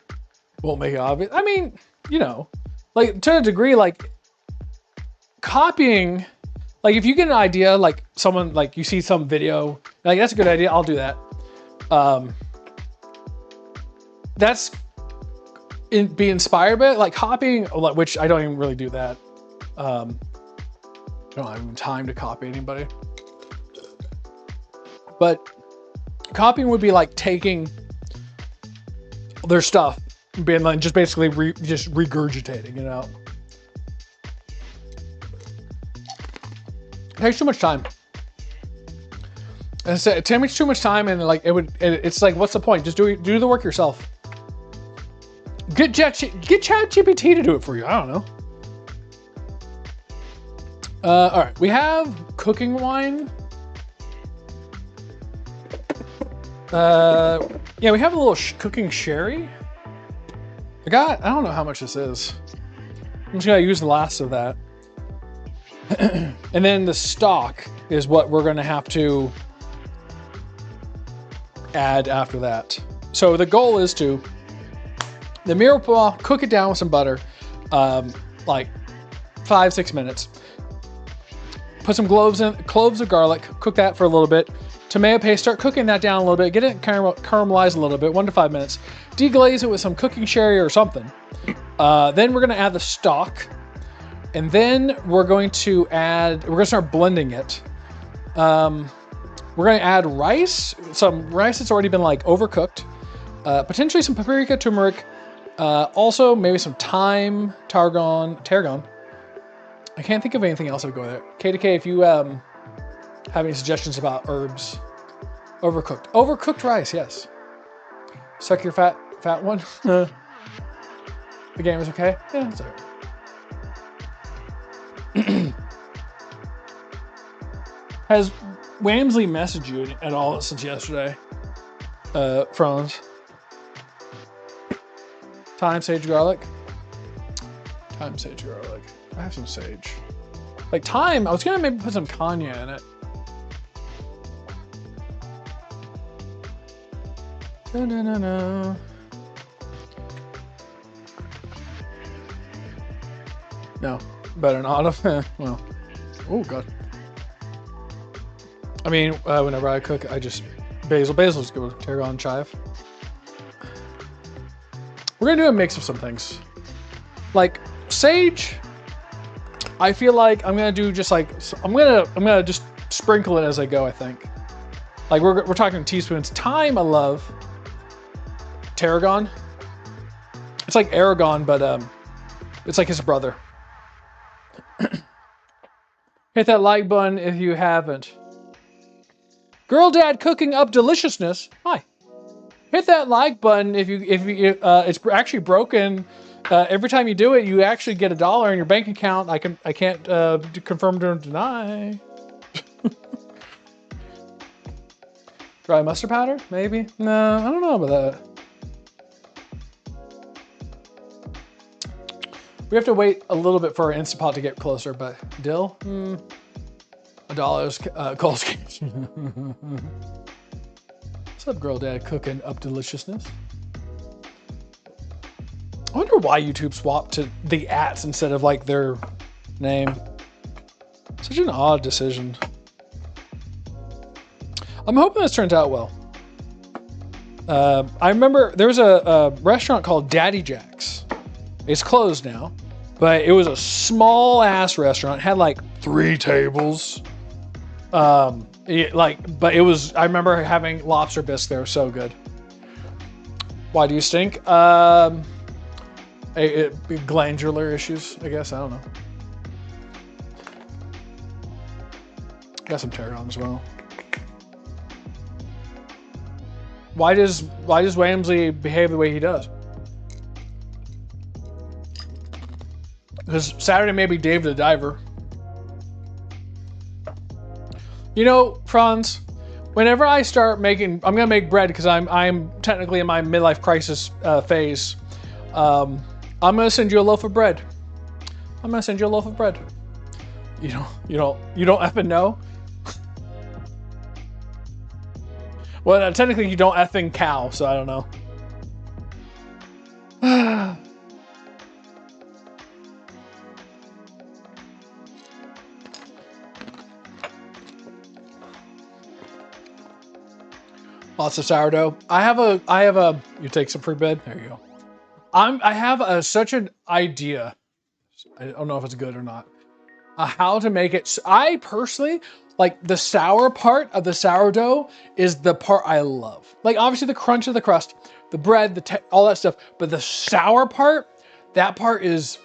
Won't make it obvious. I mean, you know, like to a degree, like copying, like if you get an idea, like someone, like you see some video, like that's a good idea, I'll do that. That's be inspired by it. Like copying, which I don't even really do that. I don't have even time to copy anybody. But copying would be like taking their stuff being like just basically just regurgitating, you know. It takes too much time. And it takes too much time, and like it's like, what's the point? Just do the work yourself. Get ChatGPT to do it for you. I don't know. All right, we have cooking wine. Yeah, we have a little cooking sherry. I don't know how much this is. I'm just gonna use the last of that. And then the stock is what we're gonna have to add after that. So the goal is to the mirepoix, cook it down with some butter, like 5-6 minutes. Put some cloves of garlic, cook that for a little bit. Tomato paste, start cooking that down a little bit, get it caramelized a little bit, 1 to 5 minutes. Deglaze it with some cooking sherry or something. Then we're gonna add the stock, and then we're gonna start blending it. We're gonna add rice, some rice that's already been like overcooked, potentially some paprika, turmeric, also maybe some thyme, tarragon. I can't think of anything else that would go there. K2K, if you have any suggestions about herbs. Overcooked rice, yes. Suck your fat one. The game is okay? Yeah, it's alright. Has Wamsley messaged you at all since yesterday? Franz? Thyme, sage, garlic? Thyme, sage, garlic. I have some sage. Like thyme, I was gonna maybe put some cognac in it. No. No, better not. Well, oh god. I mean, whenever I cook, I just basil's good with tarragon, chive. We're gonna do a mix of some things, like sage. I feel like I'm gonna do just like I'm gonna just sprinkle it as I go. I think, like we're talking teaspoons. Thyme, I love. Tarragon. It's like Aragon, but it's like his brother. Hit that like button if you haven't. Girl Dad cooking up deliciousness. Hi. Hit that like button if you it's actually broken. Every time you do it, you actually get $1 in your bank account. I can't confirm or deny. Dry mustard powder, maybe. No, I don't know about that. We have to wait a little bit for our Instapot to get closer, but dill? $1 is Kolsky. What's up, Girl Dad cooking up deliciousness? I wonder why YouTube swapped to the @ instead of like their name. Such an odd decision. I'm hoping this turns out well. I remember there was a restaurant called Daddy Jack's. It's closed now, but it was a small ass restaurant. It had like 3 tables. But it was, I remember having Lobster Bisque there. So good. Why do you stink? Glandular issues, I guess. I don't know. Got some tarragon as well. Why does Wamsley behave the way he does? Because Saturday maybe Dave the Diver. You know, Franz, whenever I start making, I'm gonna make bread because I'm technically in my midlife crisis phase. I'm gonna send you a loaf of bread. I'm gonna send you a loaf of bread. You don't effing know. Well, technically you don't effing cow, so I don't know. Lots of sourdough. I have a. You take some free bread. There you go. I have such an idea. I don't know if it's good or not. How to make it. I personally like the sour part of the sourdough is the part I love. Like obviously the crunch of the crust, the bread, all that stuff. But the sour part, that part is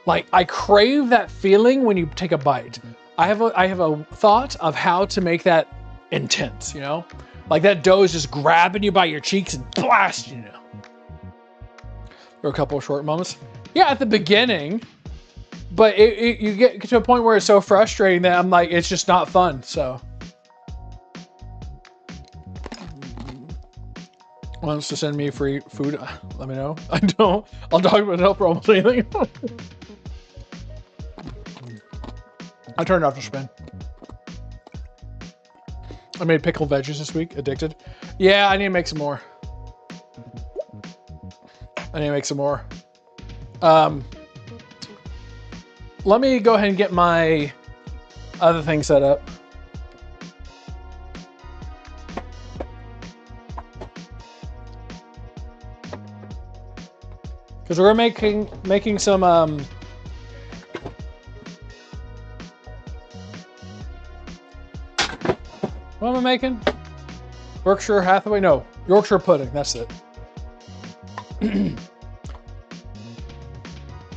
like, I crave that feeling when you take a bite. I have a thought of how to make that intense, you know? Like that dough is just grabbing you by your cheeks and blasting you. For a couple of short moments. Yeah, at the beginning, but you get to a point where it's so frustrating that I'm like, it's just not fun, so. Wants to send me free food, let me know. I don't, I'll talk about it for almost anything. I turned off the spin. I made pickled veggies this week, addicted. Yeah, I need to make some more. Let me go ahead and get my other thing set up. Because we're making some what am I making? Berkshire Hathaway? No, Yorkshire pudding, that's it.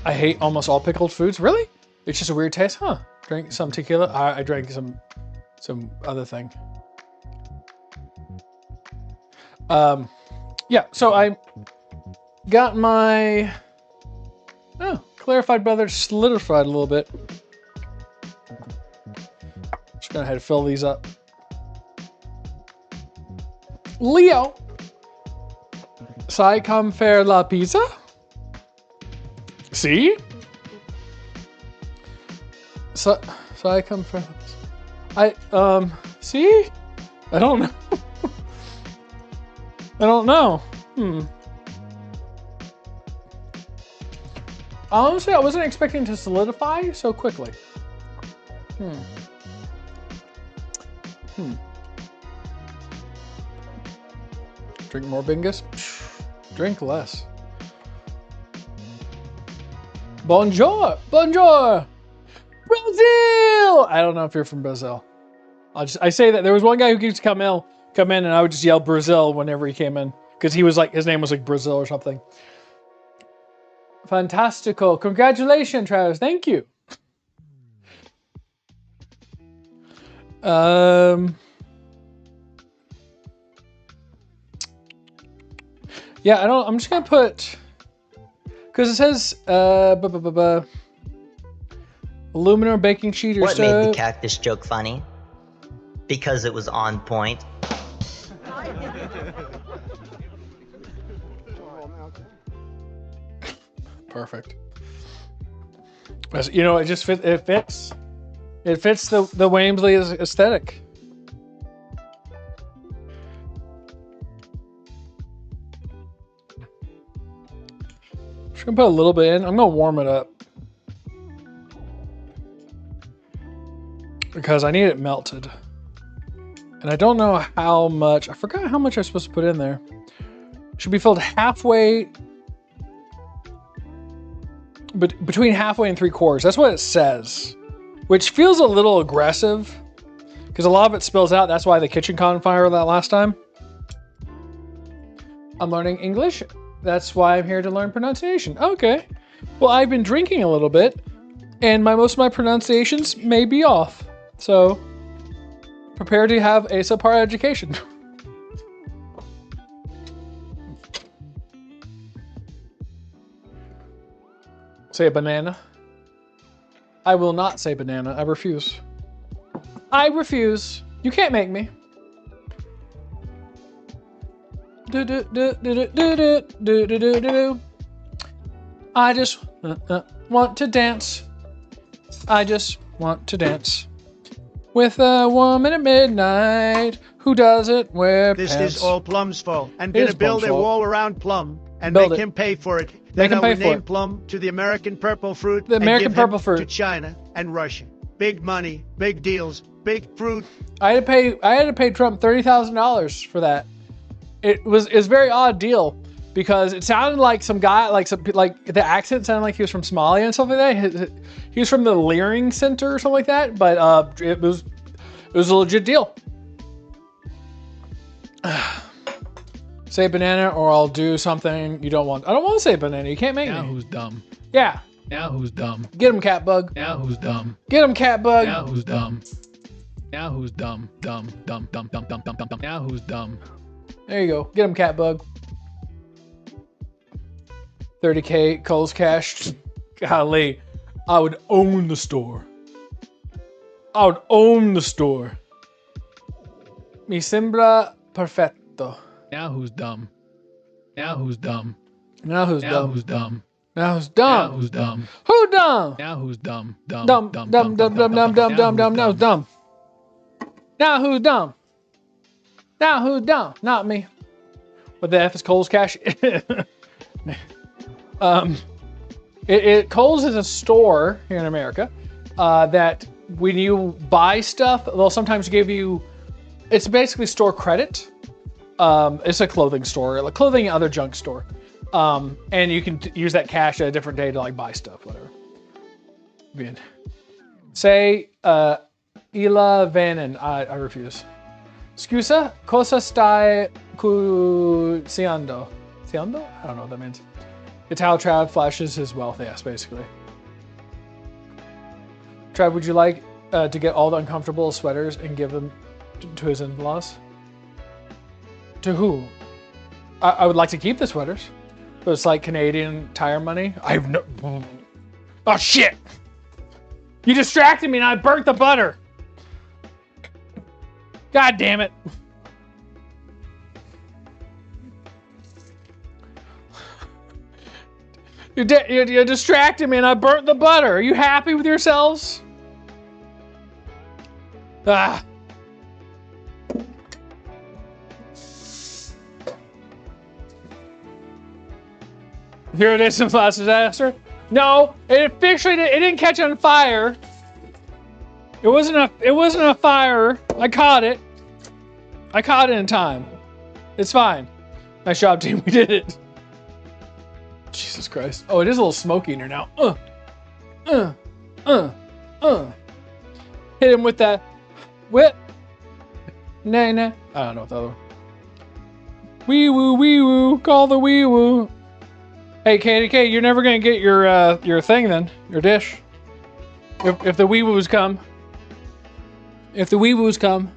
I hate almost all pickled foods. Really? It's just a weird taste, huh? Drank some tequila. I drank some other thing. Yeah. So I got my clarified butter solidified a little bit. Just gonna have to fill these up. Leo, sai come faire la pizza? See? So I come from. See? I don't know. I don't know. Honestly, I wasn't expecting to solidify so quickly. Drink more Bingus? Drink less. Bonjour! Bonjour! Brazil! I don't know if you're from Brazil. I say that there was one guy who used to come in and I would just yell Brazil whenever he came in. Because he was like, his name was like Brazil or something. Fantastical. Congratulations, Travis. Thank you. Yeah, I'm just gonna put, because it says aluminum baking sheet or what stove. made the cactus joke funny? Because it was on point. Perfect. You know, it just fits. It fits the Wamsley aesthetic. Just gonna put a little bit in. I'm gonna warm it up because I need it melted, and I don't know how much. I forgot how much I'm supposed to put in there. It should be filled halfway. But between halfway and 3/4, that's what it says, which feels a little aggressive because a lot of it spills out. That's why the kitchen caught on fire that last time. I'm learning English. That's why I'm here to learn pronunciation. Okay. Well, I've been drinking a little bit and most of my pronunciations may be off. So prepare to have a subpar education. Say a banana. I will not say banana. I refuse. I refuse. You can't make me. I just want to dance. I just want to dance with a woman at midnight who doesn't wear pants. This is all Plum's fault. I'm gonna build a wall around Plum and make him pay for it. Then I'll rename Plum to the American purple fruit. The American purple fruit. To China and Russia. Big money, big deals, big fruit. I had to pay Trump $30,000 for that. It's a very odd deal because it sounded like some guy, like the accent sounded like he was from Somalia and stuff like that. He was from the Leering Center or something like that, but it was a legit deal. Say banana or I'll do something you don't want. I don't want to say banana. You can't make Now me. who's dumb? Yeah. Now who's dumb? Get him, cat bug. Now who's dumb? Get him, cat bug. Now who's dumb? Now who's dumb? Dumb, dumb, dumb, dumb, dumb, dumb, dumb, dumb. Now who's dumb? There you go. Get him, cat bug. 30K Coles cash. Golly. I would own the store. I would own the store. Mi sembra perfetto. Now who's dumb? Now who's dumb? Now who's Now dumb? who's dumb? Now who's Now dumb? who's dumb? Who dumb? Now who's dumb? Dumb, Dumb, dumb, dumb, dumb, dumb, dumb, dumb, dumb. Now who's dumb? Now who's dumb? Now who's dumb? Not me. What the F is Coles cash? Kohl's is a store here in America that when you buy stuff, they'll sometimes give you, it's basically store credit. It's a clothing store, like clothing and other junk store. And you can use that cash at a different day to like buy stuff, whatever. Good. Say, Ila Vanen, I refuse. Scusa, cosa stai cucinando? Ciando? I don't know what that means. It's how Trav flashes his wealth, yes, basically. Trav, would you like to get all the uncomfortable sweaters and give them to his in-laws? To who? I would like to keep the sweaters. But it's like Canadian Tire money. I have no... Oh, shit! You distracted me and I burnt the butter! God damn it. You distracted me and I burnt the butter. Are you happy with yourselves? Ah. Here it is in last disaster. No, it officially didn't catch on fire. It wasn't a fire. I caught it. I caught it in time. It's fine. Nice job, team. We did it. Jesus Christ. Oh, it is a little smoky in here now. Hit him with that whip. Nah, nah. I don't know what the other one. Wee woo, wee woo. Call the wee woo. Hey, KDK, you're never gonna get your thing then, your dish. If the wee woos come. If the wee woos come.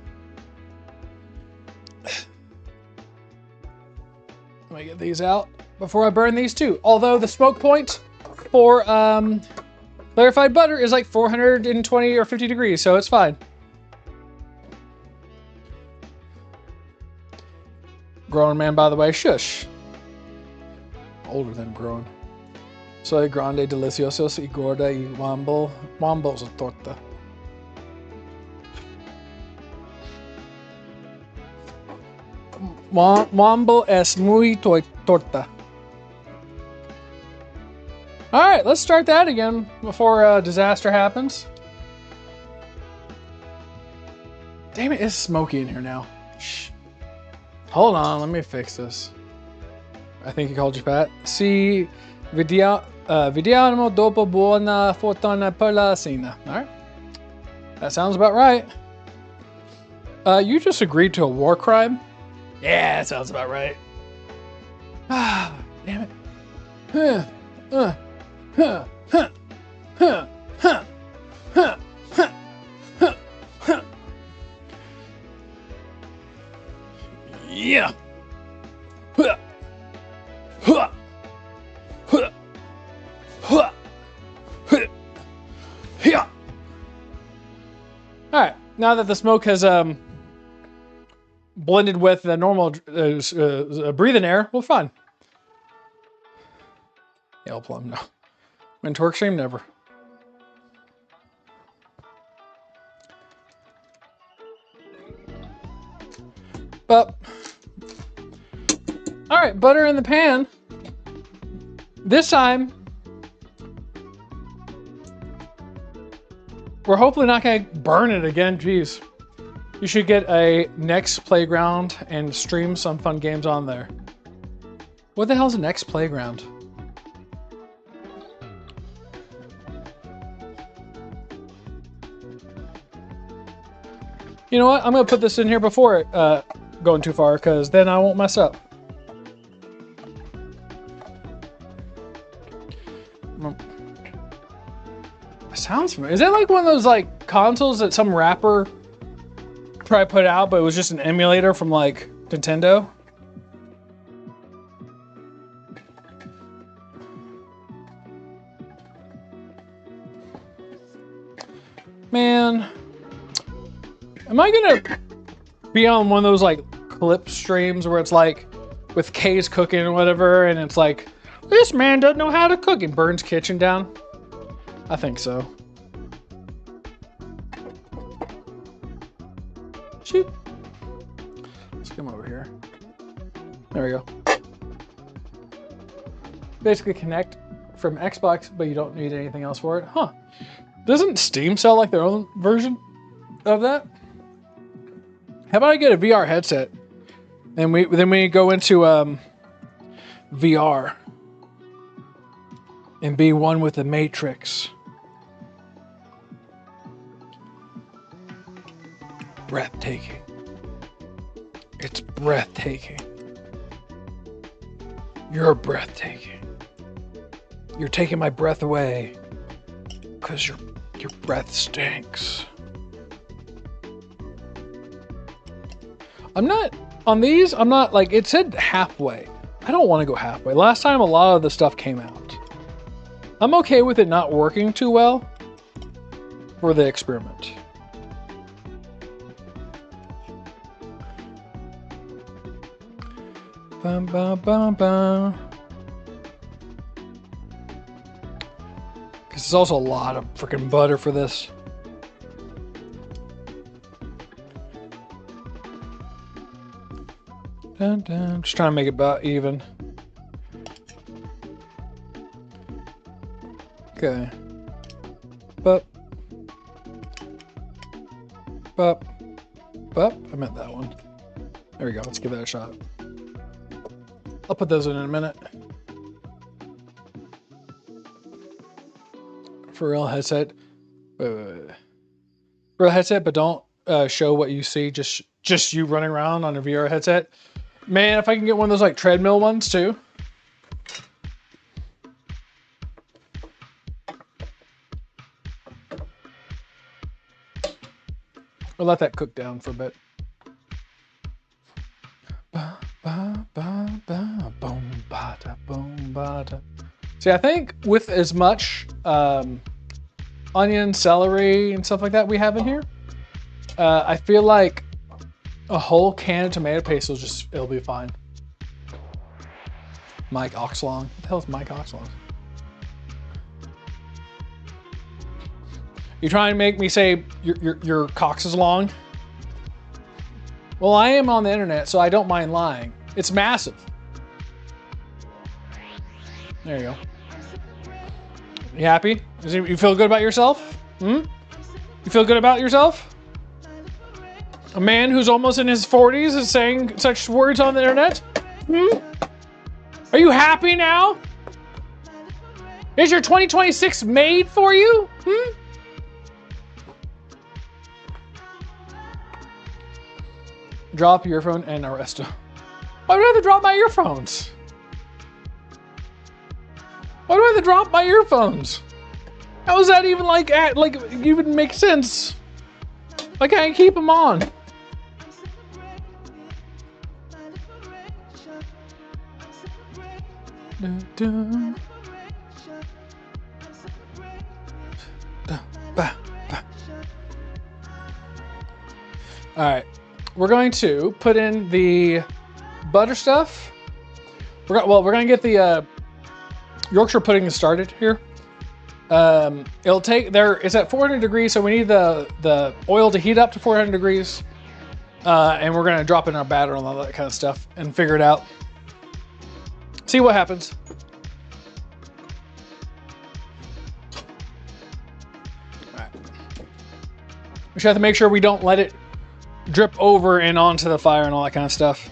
Let me get these out before I burn these too. Although the smoke point for clarified butter is like 420 or 50 degrees, so it's fine. Grown man, by the way, shush. Older than grown. Soy grande, deliciosos y gorda y wambo. Wambo's a torta. Wambo es muy torta. Alright, let's start that again before a disaster happens. Damn it, it's smoky in here now. Shh. Hold on, let me fix this. I think he called you fat. Si vediamo dopo buona fortuna per la cena. Alright. That sounds about right. You just agreed to a war crime? Yeah, that sounds about right. Ah, damn it. Yeah. Alright, now that the smoke has blended with the normal breathing air, we're fine. Ale plum, no. Mentor cream, never. But, alright, butter in the pan. This time, we're hopefully not going to burn it again. Jeez. You should get a Next Playground and stream some fun games on there. What the hell is a Next Playground? You know what? I'm going to put this in here before it going too far, because then I won't mess up. Sounds familiar. Is that like one of those like consoles that some rapper tried to put out, but it was just an emulator from like Nintendo? Man, am I gonna be on one of those like clip streams where it's like with Kay's cooking or whatever, and it's like, this man doesn't know how to cook and burns kitchen down? I think so. Shoot. Let's come over here. There we go. Basically connect from Xbox, but you don't need anything else for it. Huh. Doesn't Steam sell like their own version of that? How about I get a VR headset and then we go into VR and be one with the Matrix. Breathtaking. It's breathtaking. You're breathtaking. You're taking my breath away because your breath stinks. I'm not on these. I'm not like, it said halfway. I don't want to go halfway. Last time a lot of the stuff came out. I'm okay with it not working too well for the experiment. Bum, bum, bum, bum. Because there's also a lot of freaking butter for this. Dun, dun. Just trying to make it about even. Okay. Bup. Bup. Bup. I meant that one. There we go. Let's give that a shot. I'll put those in a minute. For real headset. For real headset, but don't show what you see. Just you running around on a VR headset. Man, if I can get one of those like treadmill ones too. We'll let that cook down for a bit. See, I think with as much onion, celery, and stuff like that we have in here, I feel like a whole can of tomato paste it'll be fine. Mike Oxlong. What the hell is Mike Oxlong? You trying to make me say your cox is long? Well, I am on the internet, so I don't mind lying. It's massive. There you go. You happy? You feel good about yourself? You feel good about yourself? A man who's almost in his 40s is saying such words on the internet? Are you happy now? Is your 2026 made for you? Drop your earphone and arrest him. Why do I have to drop my earphones? Why do I have to drop my earphones? How does that even even make sense? I can't keep them on. All right, we're going to put in the butter stuff. We're gonna get the Yorkshire pudding started here. It'll take it's at 400 degrees, so we need the oil to heat up to 400 degrees, and we're gonna drop in our batter and all that kind of stuff and figure it out. See what happens. All right. We just have to make sure we don't let it drip over and onto the fire and all that kind of stuff.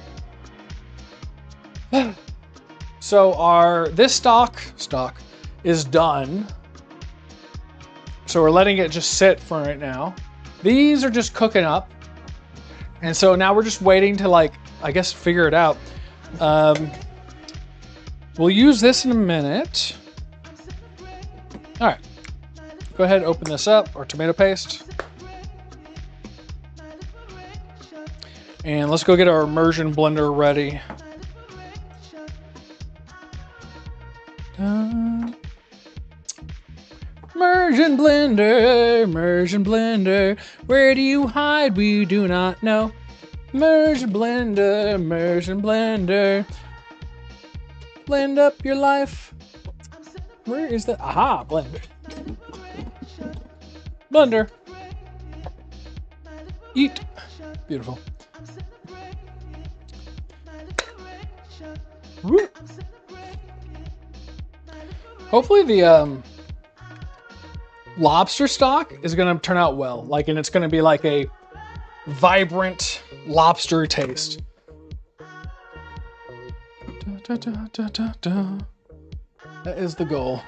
So this stock is done. So we're letting it just sit for right now. These are just cooking up. And so now we're just waiting to I guess figure it out. We'll use this in a minute. All right. Go ahead and open this up, our tomato paste. And let's go get our immersion blender ready. Immersion blender, where do you hide? We do not know. Immersion blender, blend up your life. Where is the, aha, blender. Blender. Eat. Beautiful. Woo. Hopefully the lobster stock is gonna turn out well. Like, and it's gonna be like a vibrant lobster taste. Da, da, da, da, da. That is the goal.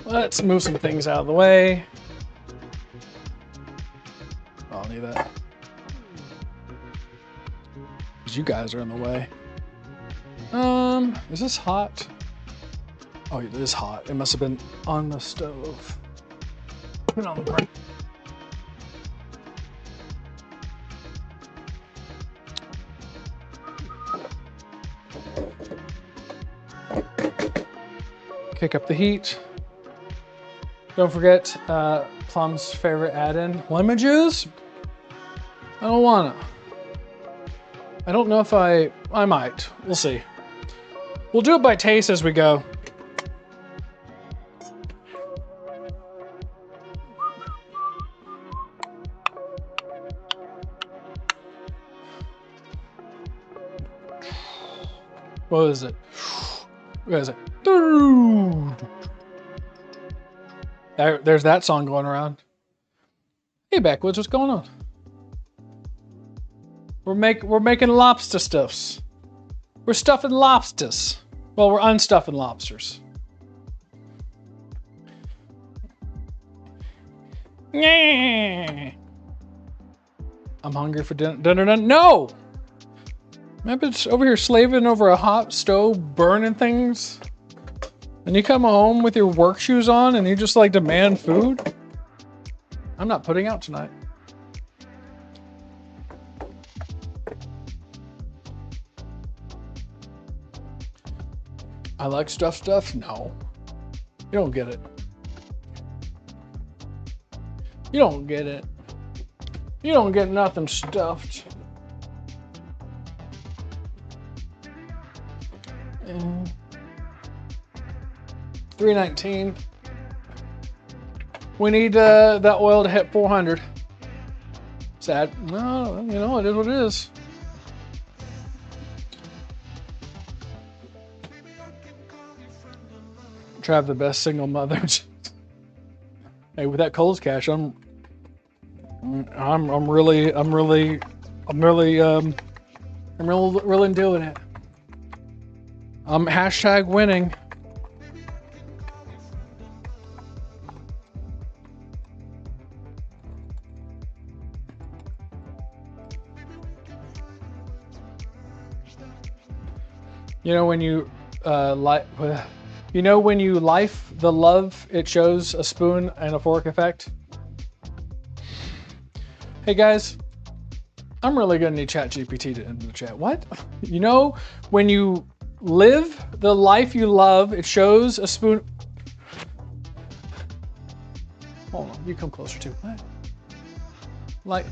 Let's move some things out of the way. I'll need that. Because you guys are in the way. Is this hot? Oh, it is hot. It must have been on the stove. Put it on the break. Kick up the heat. Don't forget Plum's favorite add-in, lemon juice. I don't wanna. I don't know if I might. We'll see. We'll do it by taste as we go. What is it? What is it? There's that song going around. Hey, Backwoods, what's going on? We're making lobster stuffs. We're stuffing lobsters. Well, we're unstuffing lobsters. I'm hungry for dinner. No! I've been over here slaving over a hot stove, burning things. And you come home with your work shoes on and you just like demand food? I'm not putting out tonight. I like stuffed stuff? No. You don't get it. You don't get it. You don't get nothing stuffed. $3.19. We need that oil to hit 400. Sad. No, you know, it is what it is. Trav, the best single mothers. Hey, with that Kohl's cash, I'm really doing it. I'm hashtag winning. You know when you when you life the love, it shows a spoon and a fork effect. Hey guys, I'm really gonna need ChatGPT to enter the chat. What? You know when you live the life you love, it shows a spoon. Hold on, you come closer too. What? Like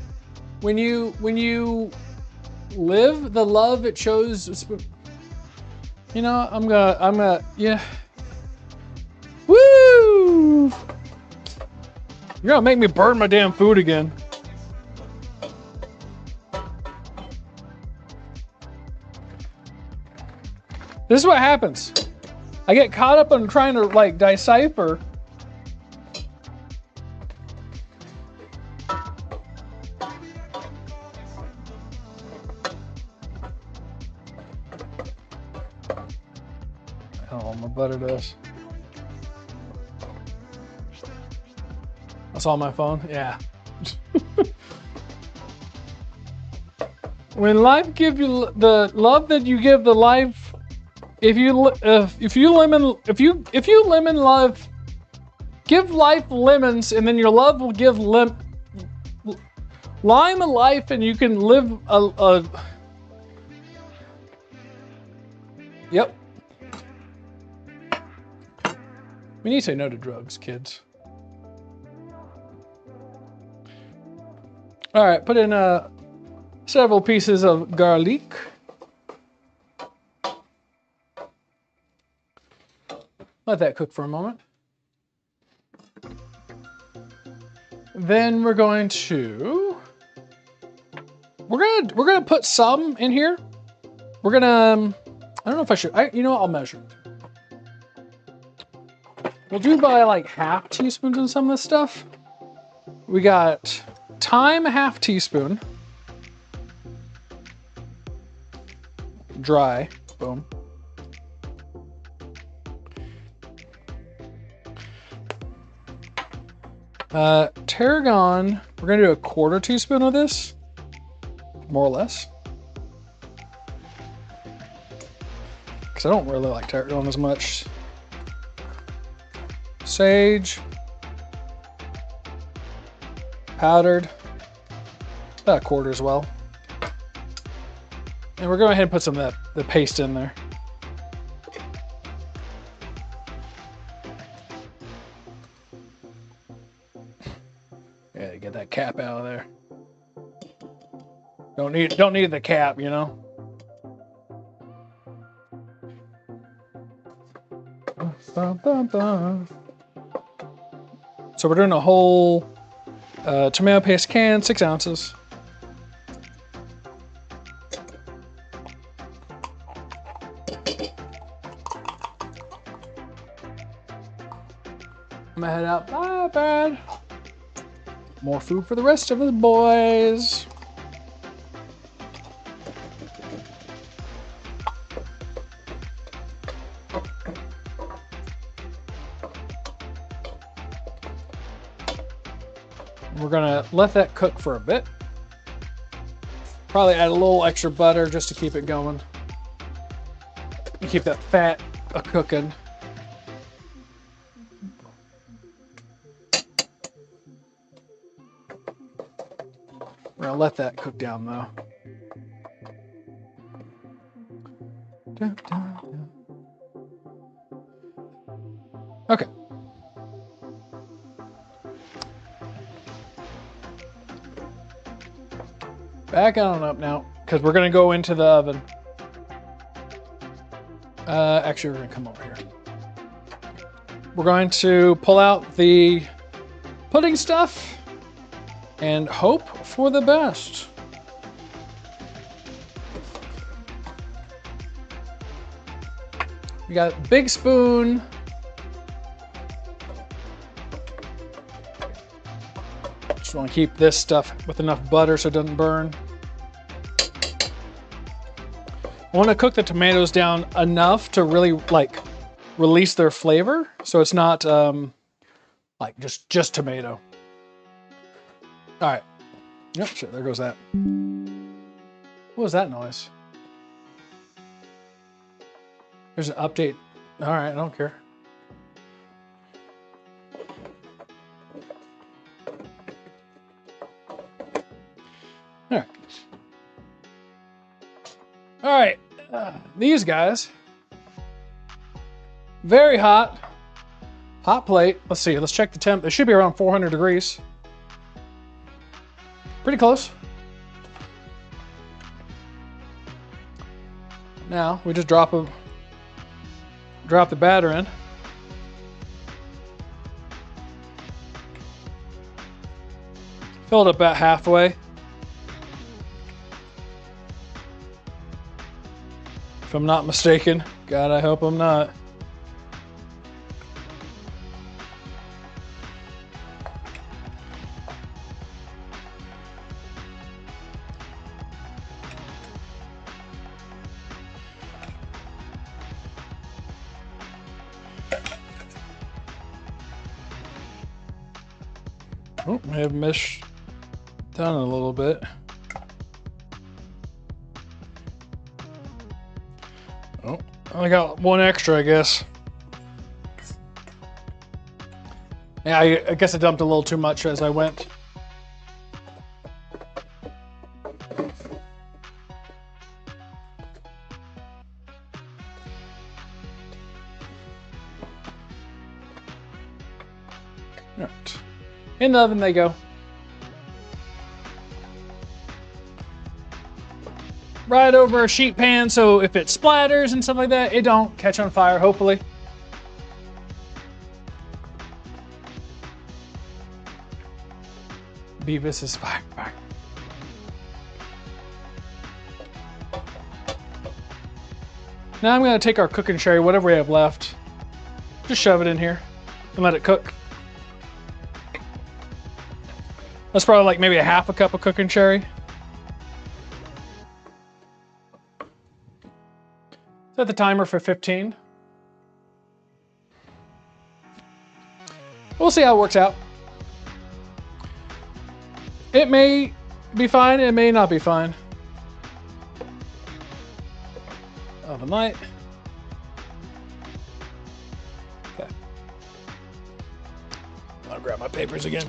when you live the love, it shows a spoon. You know, I'm gonna, yeah. Woo! You're gonna make me burn my damn food again. This is what happens. I get caught up on trying to like decipher. Oh, my butter does. That's on my phone? Yeah. When life give you the love that you give the life, if you lemon love, give life lemons, and then your love will give lime a life, and you can live a Yep. We need to say no to drugs, kids. All right, put in several pieces of garlic. Let that cook for a moment. Then we're gonna put some in here. We're gonna I don't know if I should. You know what? I'll measure it. We'll do by like half teaspoons in some of this stuff. We got thyme, a half teaspoon. Dry. Boom. Tarragon. We're gonna do a quarter teaspoon of this, more or less. Because I don't really like tarragon as much. Sage. Powdered. About a quarter as well. And we're going ahead and put some of the paste in there. Yeah, get that cap out of there. Don't need the cap, you know. So we're doing a whole tomato paste can, 6 ounces. I'm gonna head out. Bye, bad. More food for the rest of the boys. We're gonna let that cook for a bit. Probably add a little extra butter just to keep it going. Keep that fat cooking. We're gonna let that cook down though. Okay. Back on up now, because we're gonna go into the oven. Actually, we're gonna come over here. We're going to pull out the pudding stuff and hope for the best. We got a big spoon. Just want to keep this stuff with enough butter so it doesn't burn. I want to cook the tomatoes down enough to really like release their flavor, so it's not like just tomato. All right. Yep, shit, there goes that. What was that noise? There's an update. All right, I don't care. All right. All right. These guys. Very hot. Hot plate. Let's see. Let's check the temp. It should be around 400 degrees. Pretty close. Now we just drop the batter in. Fill it up about halfway. If I'm not mistaken. God, I hope I'm not. Oh, I have missed down a little bit. Oh, I got one extra, I guess. Yeah, I guess I dumped a little too much as I went. Right. In the oven they go. Right over a sheet pan, so if it splatters and stuff like that, it don't catch on fire, hopefully. Beavis is fire. Now I'm gonna take our cooking sherry, whatever we have left, just shove it in here and let it cook. That's probably like maybe a half a cup of cooking sherry. Set the timer for 15. We'll see how it works out. It may be fine, it may not be fine. Oven light. Okay. I'll grab my papers again.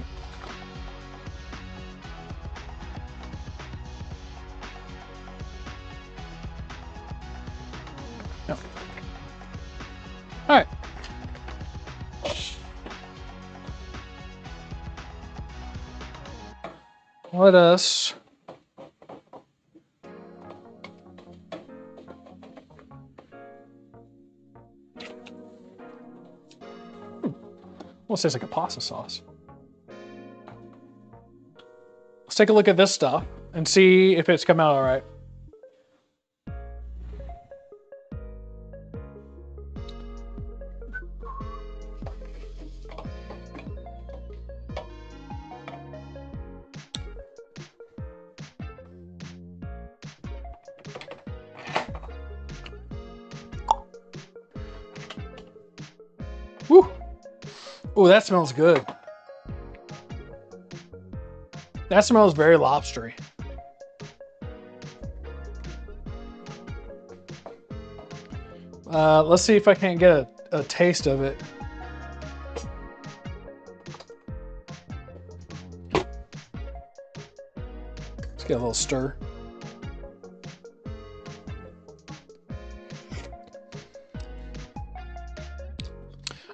No. All right. Let us well, it tastes like a pasta sauce. Let's take a look at this stuff and see if it's come out all right. Woo! Oh, that smells good. That smells very lobstery. Let's see if I can't get a taste of it. Let's get a little stir.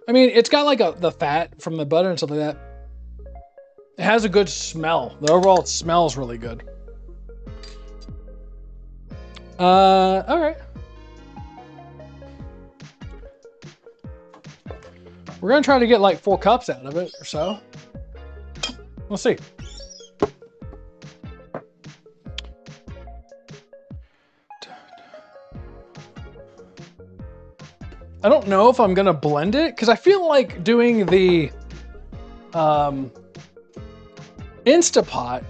I mean, it's got like the fat from the butter and stuff like that. It has a good smell. The overall smell is really good. All right. We're gonna try to get like 4 cups out of it or so. We'll see. I don't know if I'm gonna blend it because I feel like doing the Instapot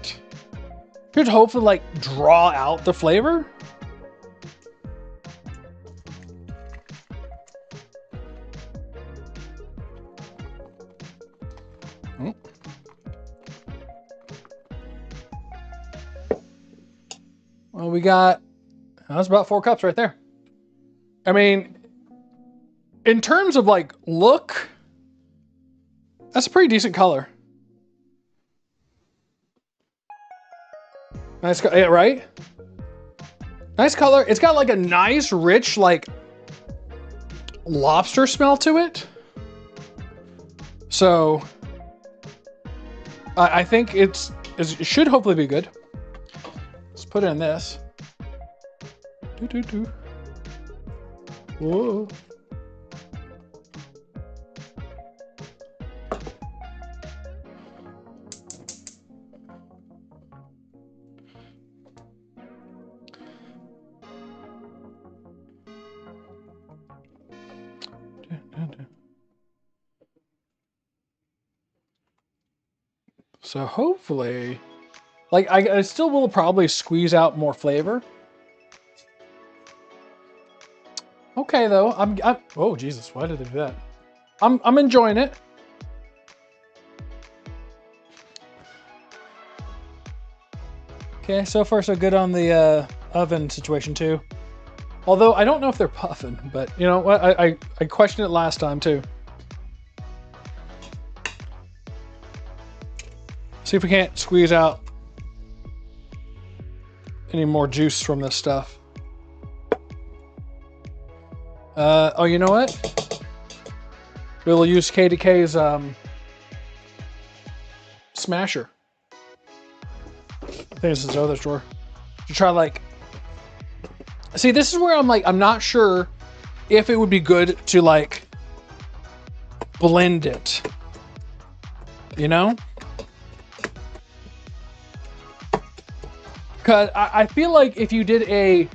could hopefully like draw out the flavor. Well, we got, that's about 4 cups right there. I mean, in terms of like look, that's a pretty decent color. Nice, yeah, right? Nice color. It's got like a nice, rich, like lobster smell to it. So I think it should hopefully be good. Let's put in this. Whoa. So hopefully, like I still will probably squeeze out more flavor. Okay though, I'm oh Jesus, why did they do that? I'm enjoying it. Okay, so far so good on the oven situation too. Although I don't know if they're puffing, but you know what? I questioned it last time too. See if we can't squeeze out any more juice from this stuff. Oh, you know what? We'll use KDK's smasher. I think this is the other drawer. To try like, see, this is where I'm like, I'm not sure if it would be good to like blend it, you know? Cause I feel like if you did a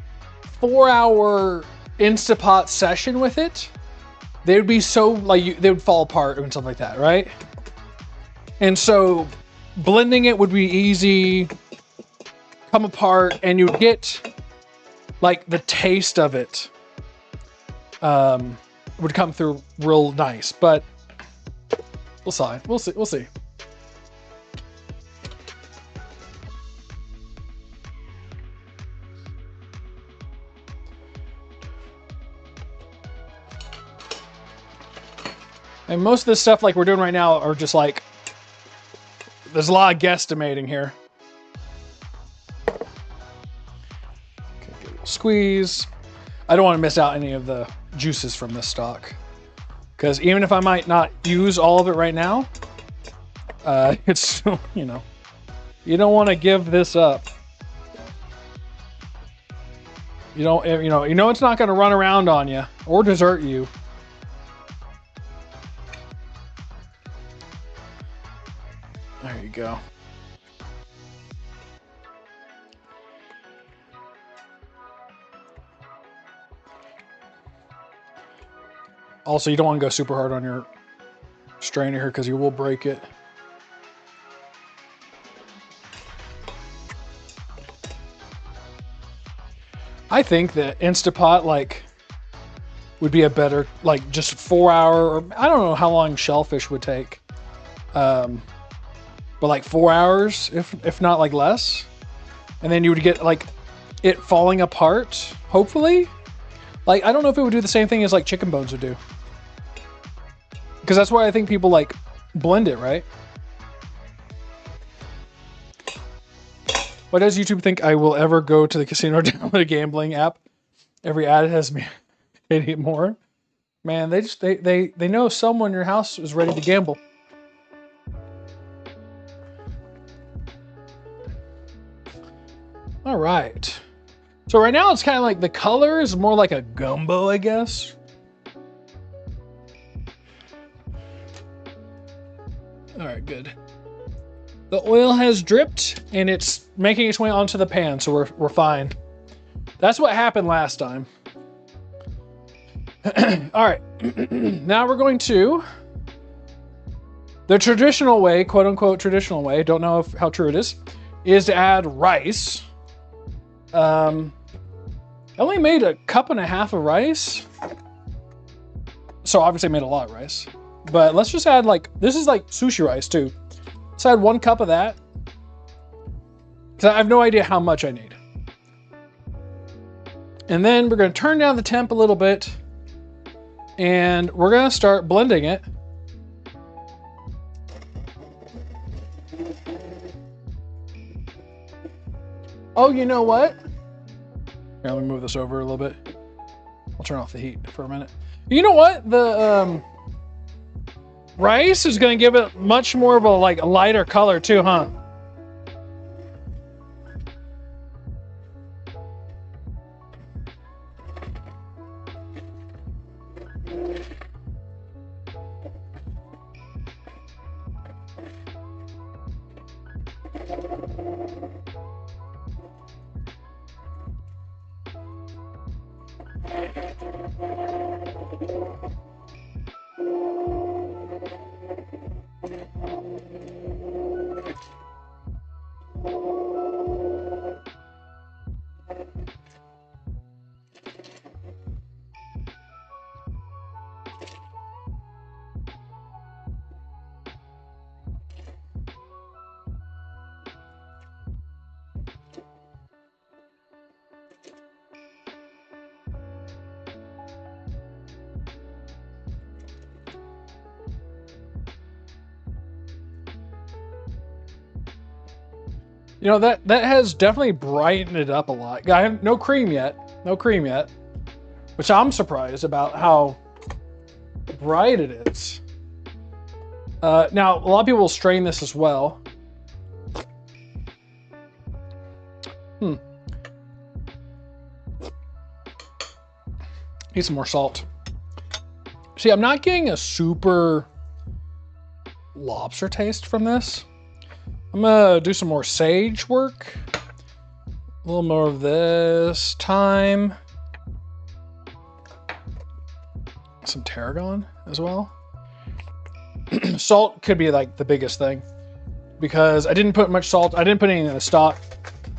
4-hour Instapot session with it, they would be so like, they would fall apart and stuff like that, right? And so blending it would be easy, come apart, and you'd get like the taste of it would come through real nice. But we'll see. We'll see. And most of the stuff like we're doing right now are just like, there's a lot of guesstimating here. Okay, give it a squeeze. I don't want to miss out any of the juices from this stock. Because even if I might not use all of it right now, it's still, you know, you don't want to give this up. You don't, you know it's not going to run around on you or desert you. There you go. Also, you don't want to go super hard on your strainer here because you will break it. I think that Instapot like would be a better like just 4-hour, or I don't know how long shellfish would take. But like 4 hours, if not like less. And then you would get like it falling apart, hopefully. Like, I don't know if it would do the same thing as like chicken bones would do. Because that's why I think people like blend it, right? Why does YouTube think I will ever go to the casino or download a gambling app? Every ad has me pay more. Man, they know someone in your house is ready to gamble. All right. So right now it's kind of like the color is more like a gumbo, I guess. All right, good. The oil has dripped and it's making its way onto the pan, so we're fine. That's what happened last time. All right. Now we're going to the traditional way, quote unquote traditional way, don't know how true it is to add rice. I only made a cup and a half of rice. So obviously I made a lot of rice. But let's just add like, this is like sushi rice too. Let's add 1 cup of that. Because I have no idea how much I need. And then we're going to turn down the temp a little bit. And we're going to start blending it. Oh, you know what? Here, let me move this over a little bit. I'll turn off the heat for a minute. You know what? The rice is going to give it much more of a like a lighter color too, huh? You know, that has definitely brightened it up a lot. I have no cream yet, which I'm surprised about how bright it is. Now, a lot of people will strain this as well. Need some more salt. See, I'm not getting a super lobster taste from this. I'm gonna do some more sage work. A little more of this thyme. Some tarragon as well. Salt could be like the biggest thing because I didn't put much salt. I didn't put any in the stock.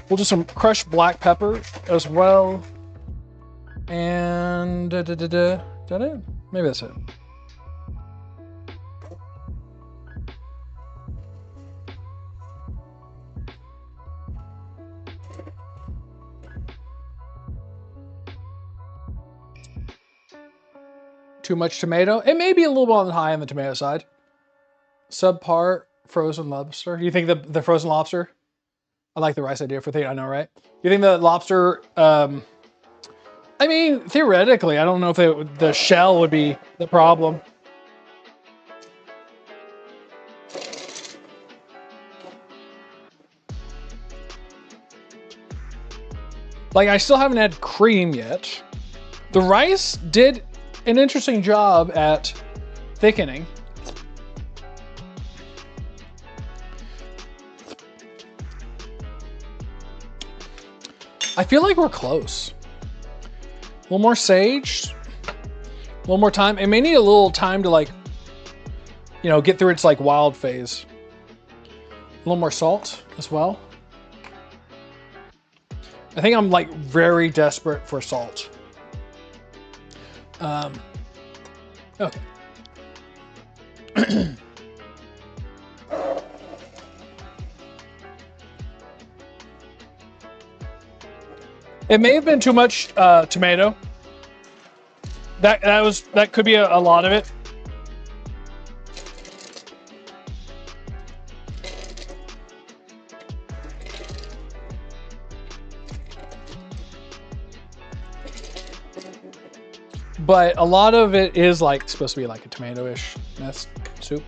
We'll do some crushed black pepper as well. And is that it? Maybe that's it. Too much tomato. It may be a little bit on the high on the tomato side. Subpar frozen lobster. Do you think the frozen lobster? I like the rice idea for the I know, right? You think the lobster? I mean, theoretically, I don't know if the shell would be the problem. Like, I still haven't had cream yet. The rice did an interesting job at thickening. I feel like we're close. A little more sage, a little more time. It may need a little time to, like, you know, get through its like wild phase. A little more salt as well. I think I'm like very desperate for salt. Okay. It may have been too much tomato. That could be a lot of it. But a lot of it is like supposed to be like a tomato-ish soup.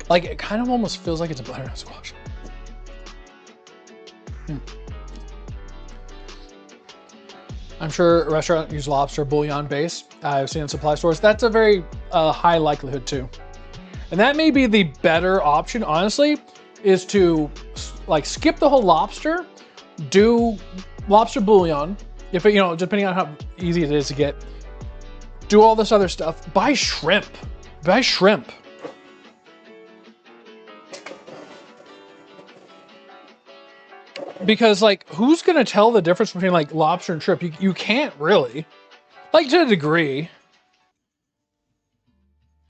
Like it kind of almost feels like it's a butternut squash. I'm sure a restaurant use lobster bouillon base. I've seen in supply stores. That's a very high likelihood too. And that may be the better option, honestly, is to like skip the whole lobster, do lobster bouillon, if it, you know, depending on how easy it is to get, do all this other stuff, buy shrimp. Because like, who's gonna tell the difference between like lobster and shrimp? You can't really, like to a degree.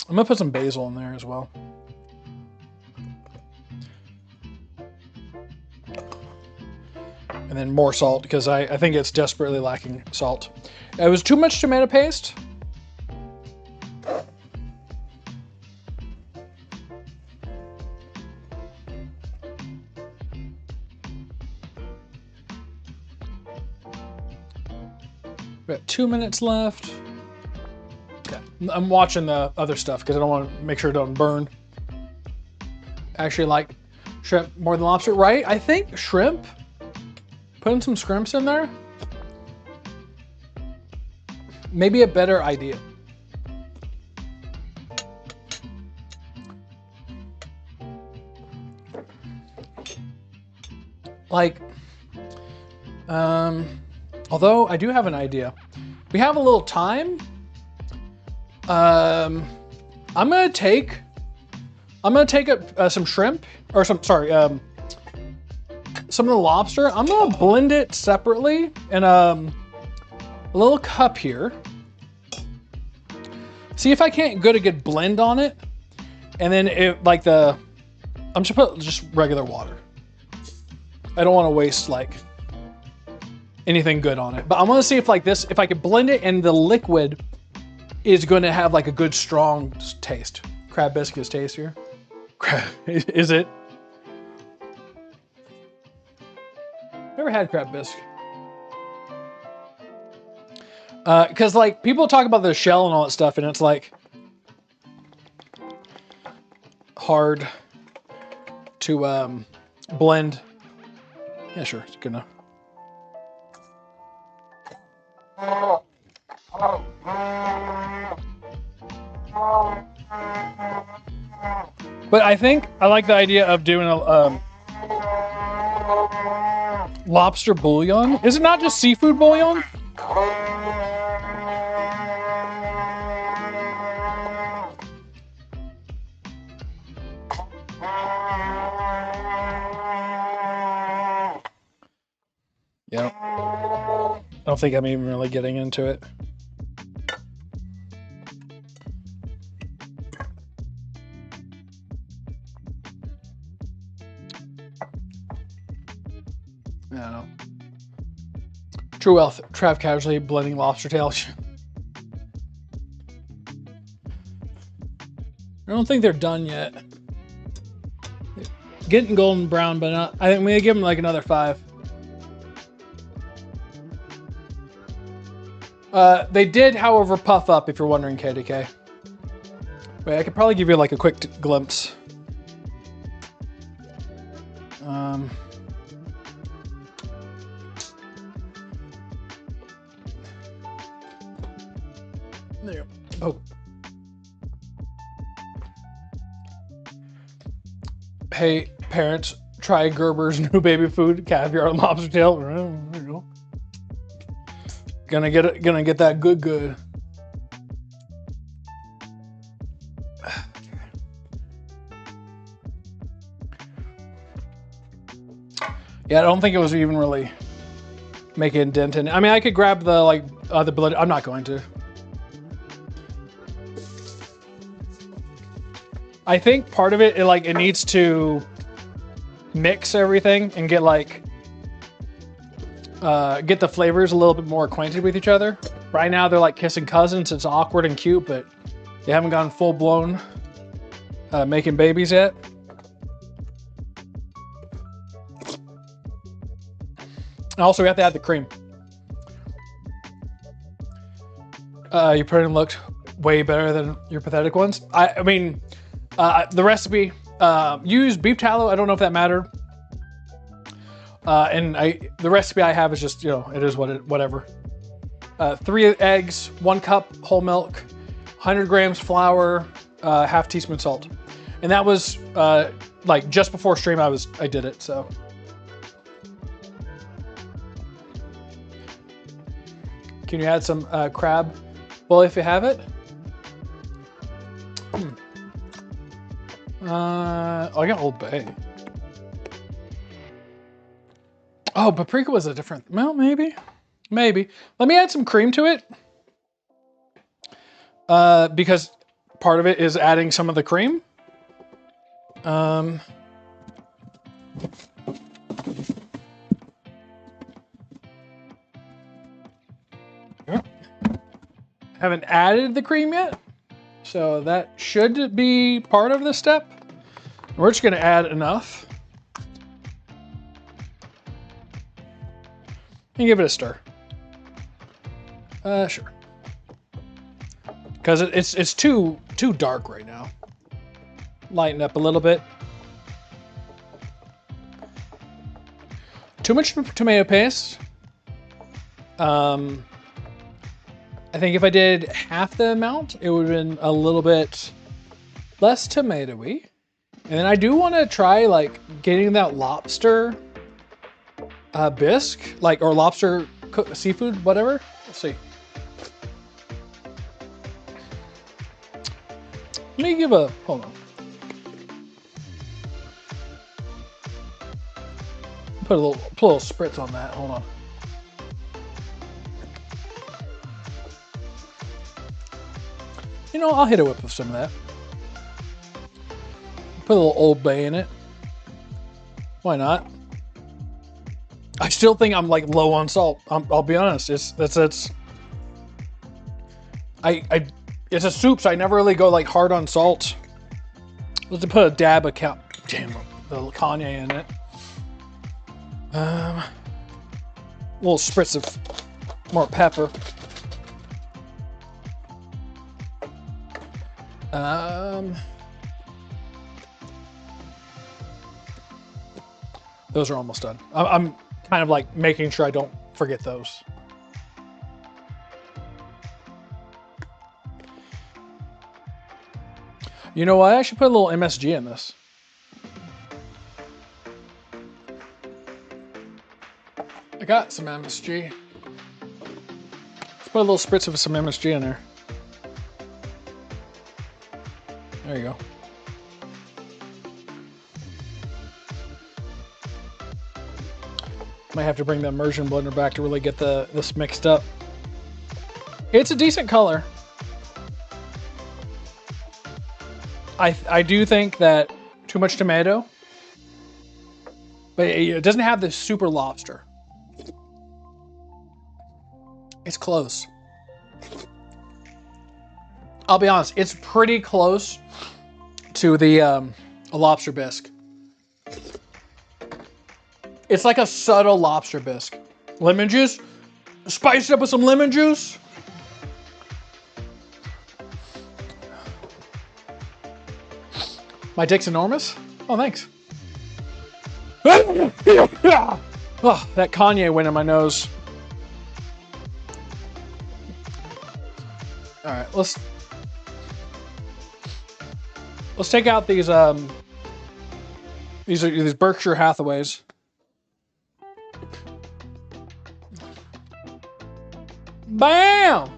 I'm gonna put some basil in there as well. And then more salt because I think it's desperately lacking salt. It was too much tomato paste. We got 2 minutes left. Okay, I'm watching the other stuff because I don't want to make sure it doesn't burn. Actually like shrimp more than lobster, right? I think shrimp, putting some scrimps in there, maybe a better idea. Like, although I do have an idea. We have a little time. I'm gonna take some shrimp, or some of the lobster. I'm gonna blend it separately in a little cup here. See if I can't get a good blend on it. And then I'm just put just regular water. I don't want to waste like anything good on it, but I want to see if like this, if I could blend it and the liquid is going to have like a good strong taste. Crab bisque is tastier. Is it? Never had crab bisque. Because like people talk about the shell and all that stuff, and it's like hard to blend. Yeah, sure, it's good enough. But I think I like the idea of doing a lobster bouillon. Is it not just seafood bouillon? Yeah. I don't think I'm even really getting into it. I don't know. True wealth, Trav casually blending lobster tails. I don't think they're done yet. Getting golden brown, but not. I think I'm gonna give them like another 5. They did, however, puff up. If you're wondering, KDK. Wait, I could probably give you like a quick glimpse. There you go. Oh. Hey, parents, try Gerber's new baby food, caviar and lobster tail. There you go. Gonna get that good. Yeah, I don't think it was even really making a dent in it. I mean, I could grab the the blood. I'm not going to. I think part of it, it needs to mix everything and get get the flavors a little bit more acquainted with each other. Right now, they're like kissing cousins. It's awkward and cute, but they haven't gone full blown making babies yet. And also, we have to add the cream. Your pudding looked way better than your pathetic ones. I mean, the recipe, use beef tallow. I don't know if that mattered. And the recipe I have is just, it is whatever. 3 eggs, 1 cup whole milk, 100 grams flour, half teaspoon salt. And that was, just before stream I did it, so. Can you add some crab? Well, if you have it. I got Old Bay. Oh, paprika was a different, well, maybe. Let me add some cream to it. Because part of it is adding some of the cream. Haven't added the cream yet. So that should be part of the step. We're just gonna add enough. And give it a stir. Sure. Because it's too dark right now. Lighten up a little bit. Too much tomato paste. I think if I did half the amount, it would have been a little bit less tomatoey. And then I do want to try getting that lobster bisque, or lobster seafood, whatever. Let's see. Let me give hold on. Put a little spritz on that, hold on. I'll hit it with some of that. Put a little Old Bay in it. Why not? I still think I'm low on salt. I'll be honest. It's a soup, so I never really go hard on salt. Let's put a dab of the Kanye in it. A little spritz of more pepper. Those are almost done. I'm kind of like making sure I don't forget those. You know what? I should put a little MSG in this. I got some MSG. Let's put a little spritz of some MSG in there. There you go. Might have to bring the immersion blender back to really get this mixed up. It's a decent color. I do think that too much tomato, but it doesn't have this super lobster. It's close. I'll be honest, it's pretty close to the a lobster bisque. It's like a subtle lobster bisque. Lemon juice, spice it up with some lemon juice. My dick's enormous? Oh, thanks. Oh, that Kanye went in my nose. All right, let's take out these Berkshire Hathaways. Bam!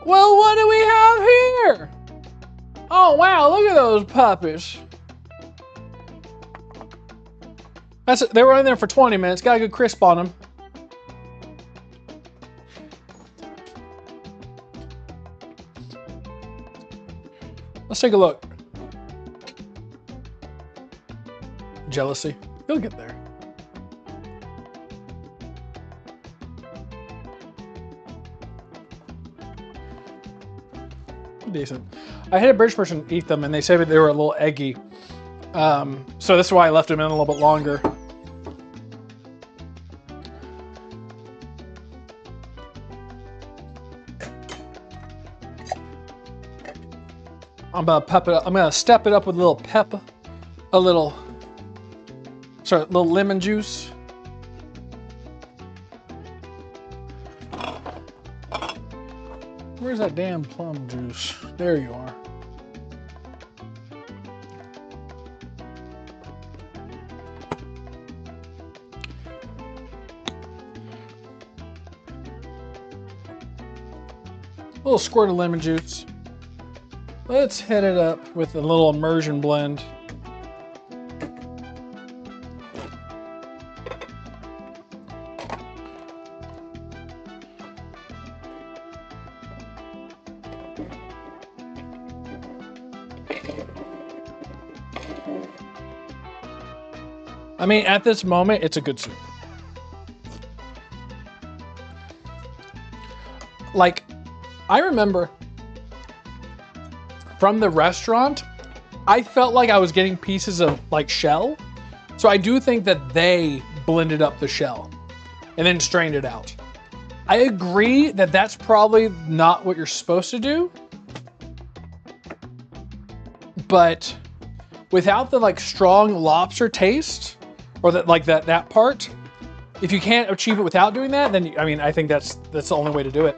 Well, what do we have here? Oh wow, look at those puppies. They were in there for 20 minutes, got a good crisp on them. Let's take a look. Jealousy. You'll get there. Decent. I had a British person eat them and they said that they were a little eggy. So this is why I left them in a little bit longer. I'm gonna step it up with a little pepper, a little lemon juice. Where's that damn plum juice? There you are. A little squirt of lemon juice. Let's hit it up with a little immersion blend. I mean, at this moment, it's a good soup. Like, I remember from the restaurant, I felt like I was getting pieces of like shell. So I do think that they blended up the shell and then strained it out. I agree that that's probably not what you're supposed to do. But without the like strong lobster taste, or that part, if you can't achieve it without doing that, then I mean, I think that's the only way to do it.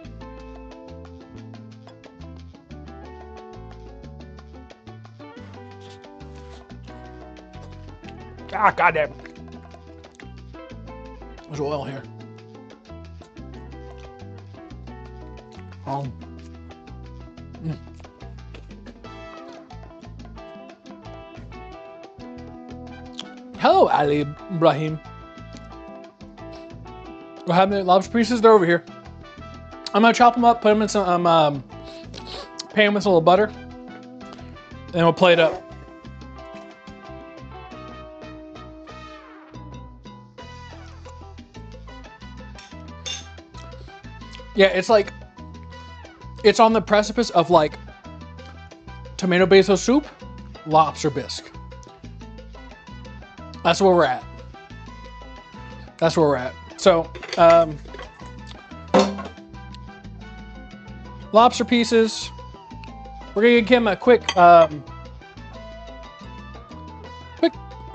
Ah, goddamn. There's oil here. Hello, Ali Ibrahim. We'll have the lobster pieces. They're over here. I'm gonna chop them up, put them in some pan with a little butter, and we'll plate it up. Yeah, it's like, it's on the precipice of like tomato basil soup, lobster bisque. That's where we're at. That's where we're at. So, lobster pieces. We're gonna give him a quick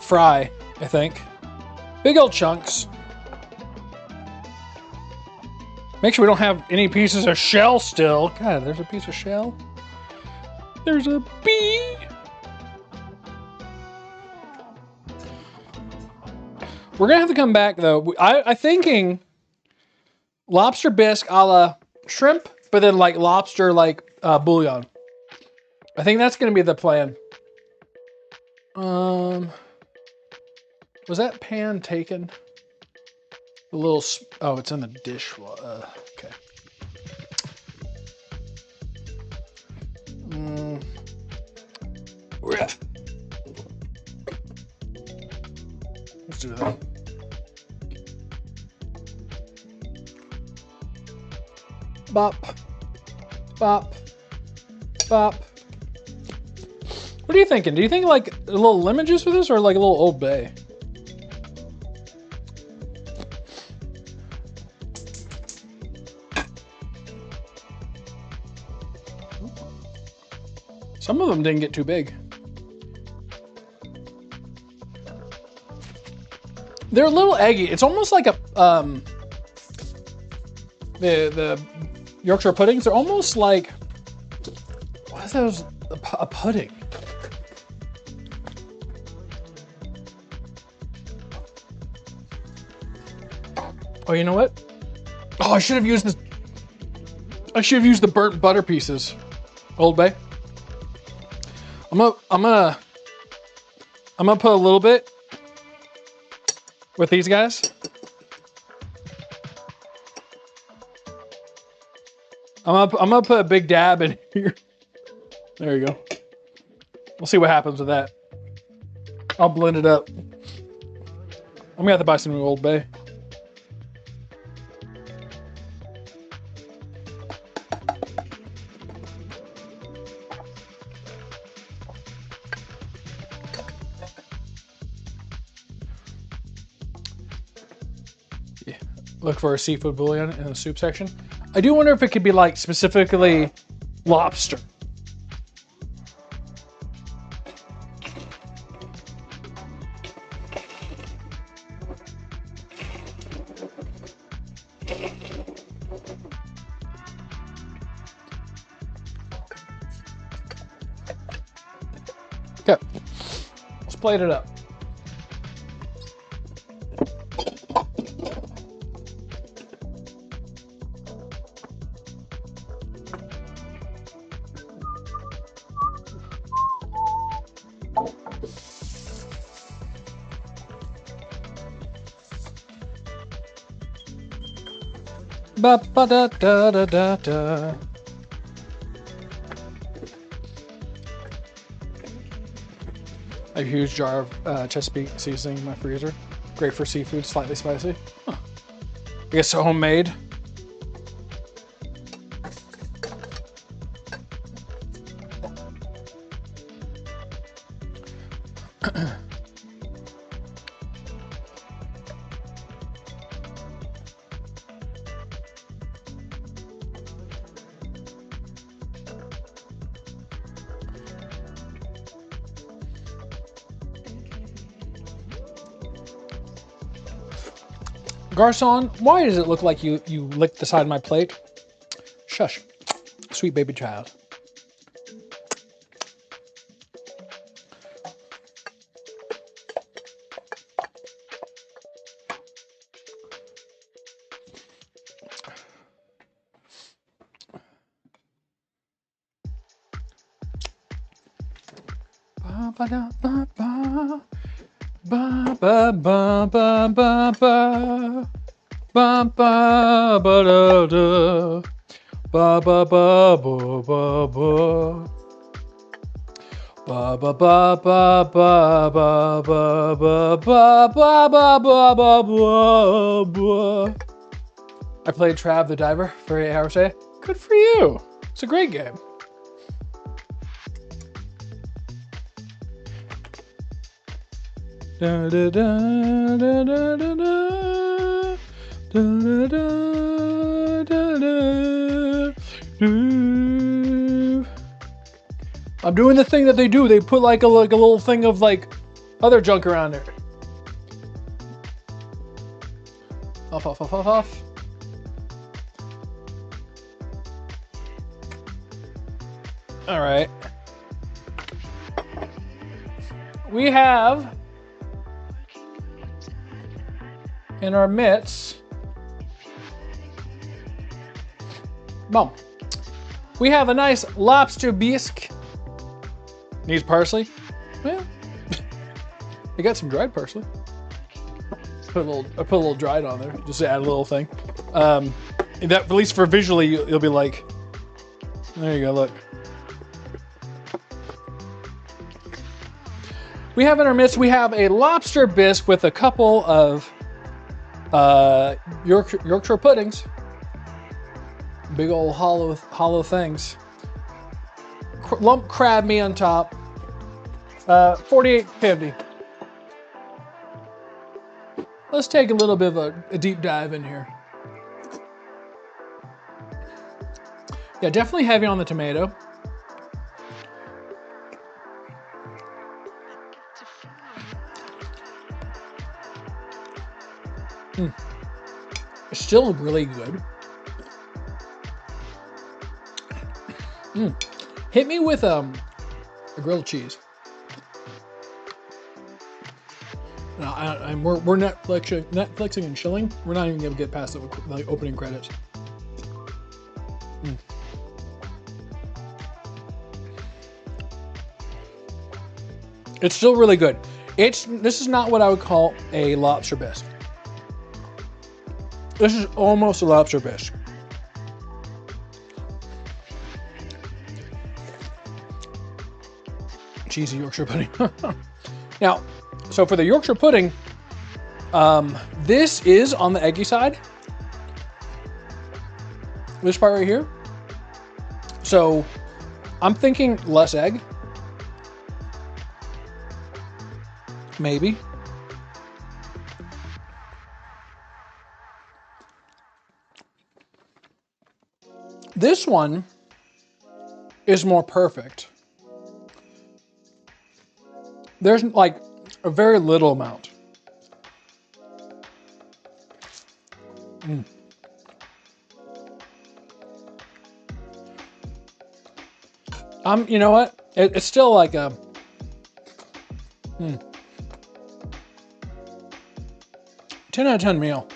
fry, I think. Big old chunks. Make sure we don't have any pieces of shell still. God, there's a piece of shell. There's a bee. We're gonna have to come back though. I'm thinking lobster bisque a la shrimp, but then like lobster like bouillon. I think that's gonna be the plan. Was that pan taken? The little, oh, it's in the dish. Okay. Let's do that. Bop, bop, bop. What are you thinking? Do you think like a little lemon juice for this, or like a little Old Bay? Some of them didn't get too big. They're a little eggy. It's almost like a the Yorkshire puddings. They're almost like, what is those? A pudding. Oh, you know what? Oh, I should have used this. I should have used the burnt butter pieces. Old Bay. I'm gonna put a little bit with these guys. I'm gonna put a big dab in here. There you go. We'll see what happens with that. I'll blend it up. I'm gonna have to buy some new Old Bay. Look for a seafood bouillon in the soup section. I do wonder if it could be like specifically lobster. Okay, let's plate it up. Ba ba da da da da da. I have a huge jar of Chesapeake seasoning in my freezer. Great for seafood, slightly spicy. Huh. I guess homemade. Garçon, why does it look like you licked the side of my plate? Shush, sweet baby child. Ba ba da ba ba. Ba ba ba ba ba ba ba ba ba da da ba ba ba ba ba ba ba ba ba ba ba ba ba ba ba ba ba ba. I played Trav the Diver for 8 hours a day. Good for you. It's a great game. Da, da, da, da, da, da, da. Da, da, da, da, da. Do. I'm doing the thing that they do. They put like a little thing of like other junk around there. Off, off, off, off, off. All right. We have in our midst, boom. We have a nice lobster bisque. Needs parsley. Well, I got some dried parsley. I put a little dried on there, just to add a little thing. That at least for visually, you'll be like, there you go, look. We have in our midst, we have a lobster bisque with a couple of Yorkshire puddings. Big old hollow things. Lump crab meat on top. $48.50. Let's take a little bit of a deep dive in here. Yeah, definitely heavy on the tomato. It's still really good. Hit me with a grilled cheese. No, we're Netflixing and chilling. We're not even gonna get past the opening credits. It's still really good. This is not what I would call a lobster bisque. This is almost a lobster bisque. Cheesy Yorkshire pudding. Now, so for the Yorkshire pudding, this is on the eggy side. This part right here. So I'm thinking less egg. Maybe. This one is more perfect. There's like a very little amount. You know what? It's still like a 10 out of 10 meal.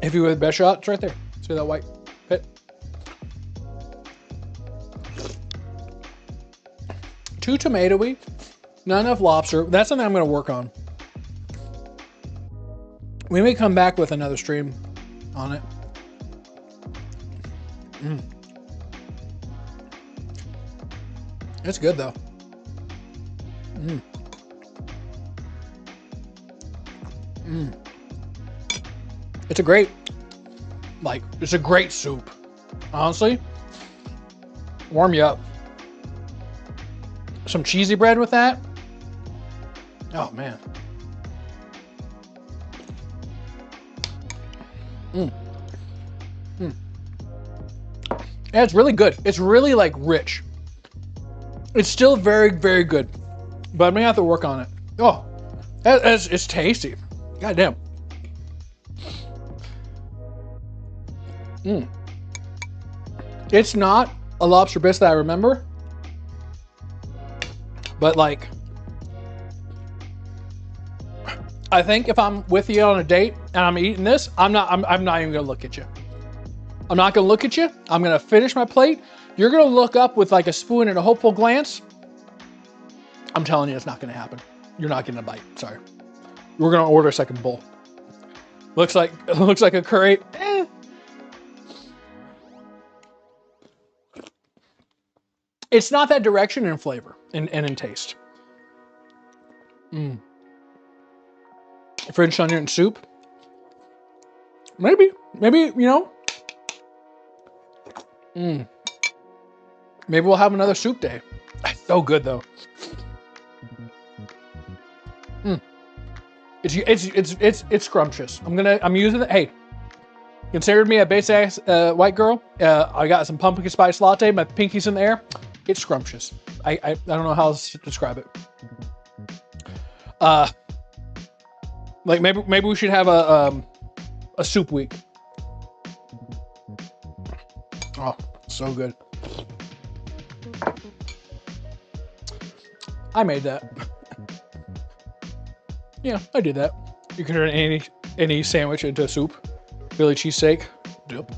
If you were the best shot, it's right there. See that white pit? Too tomatoey, not enough lobster. That's something I'm going to work on. We may come back with another stream on it. It's good though. It's a great, it's a great soup. Honestly, warm you up. Some cheesy bread with that. Oh man. Yeah, it's really good. It's really like rich. It's still very, very good, but I'm gonna have to work on it. Oh, it's tasty. God damn. It's not a lobster bisque that I remember, but like, I think if I'm with you on a date and I'm eating this, I'm not even gonna look at you. I'm not gonna look at you. I'm gonna finish my plate. You're gonna look up with like a spoon and a hopeful glance. I'm telling you, it's not gonna happen. You're not getting a bite. Sorry. We're gonna order a second bowl. Looks like a curry. It's not that direction in flavor and in taste. French onion soup. Maybe, you know. Maybe we'll have another soup day. So good though. It's scrumptious. I'm using it. Hey, considered me a basic ass white girl. I got some pumpkin spice latte. My pinky's in the air. It's scrumptious. I don't know how else to describe it. Like maybe we should have a soup week. Oh, so good. I made that. Yeah, I did that. You can turn any sandwich into a soup. Philly cheesesteak. Yep.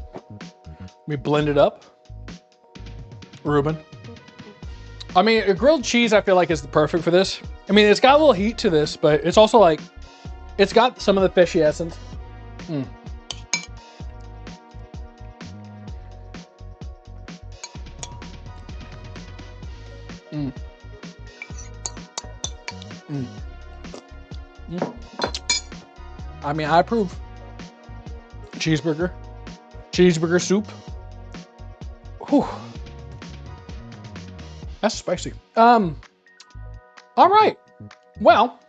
We blend it up. Reuben. I mean, a grilled cheese I feel like is the perfect for this. I mean, it's got a little heat to this, but it's also like, it's got some of the fishy essence. I mean, I approve. Cheeseburger soup. Whew. That's spicy. All right. Well,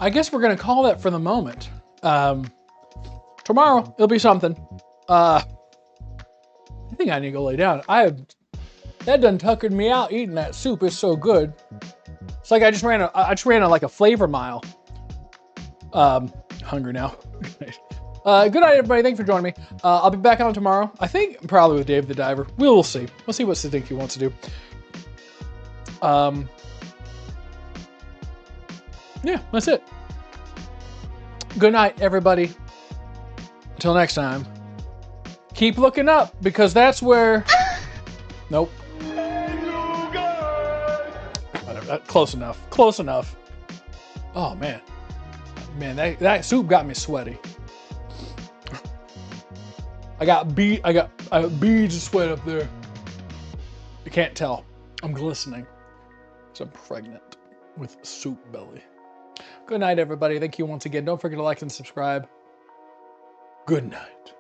I guess we're gonna call that for the moment. Tomorrow it'll be something. I think I need to go lay down. That done tuckered me out eating that soup. It's so good. It's like I just ran like a flavor mile. Hungry now. Good night, everybody. Thanks for joining me. I'll be back on tomorrow. I think probably with Dave the Diver. We'll see. We'll see what Siddiqui wants to do. Yeah, that's it. Good night, everybody. Until next time. Keep looking up because that's where. Nope. Close enough. Close enough. Oh man. Man, that soup got me sweaty. I got beads of sweat up there. You can't tell. I'm glistening. So I'm pregnant with soup belly. Good night, everybody. Thank you once again. Don't forget to like and subscribe. Good night.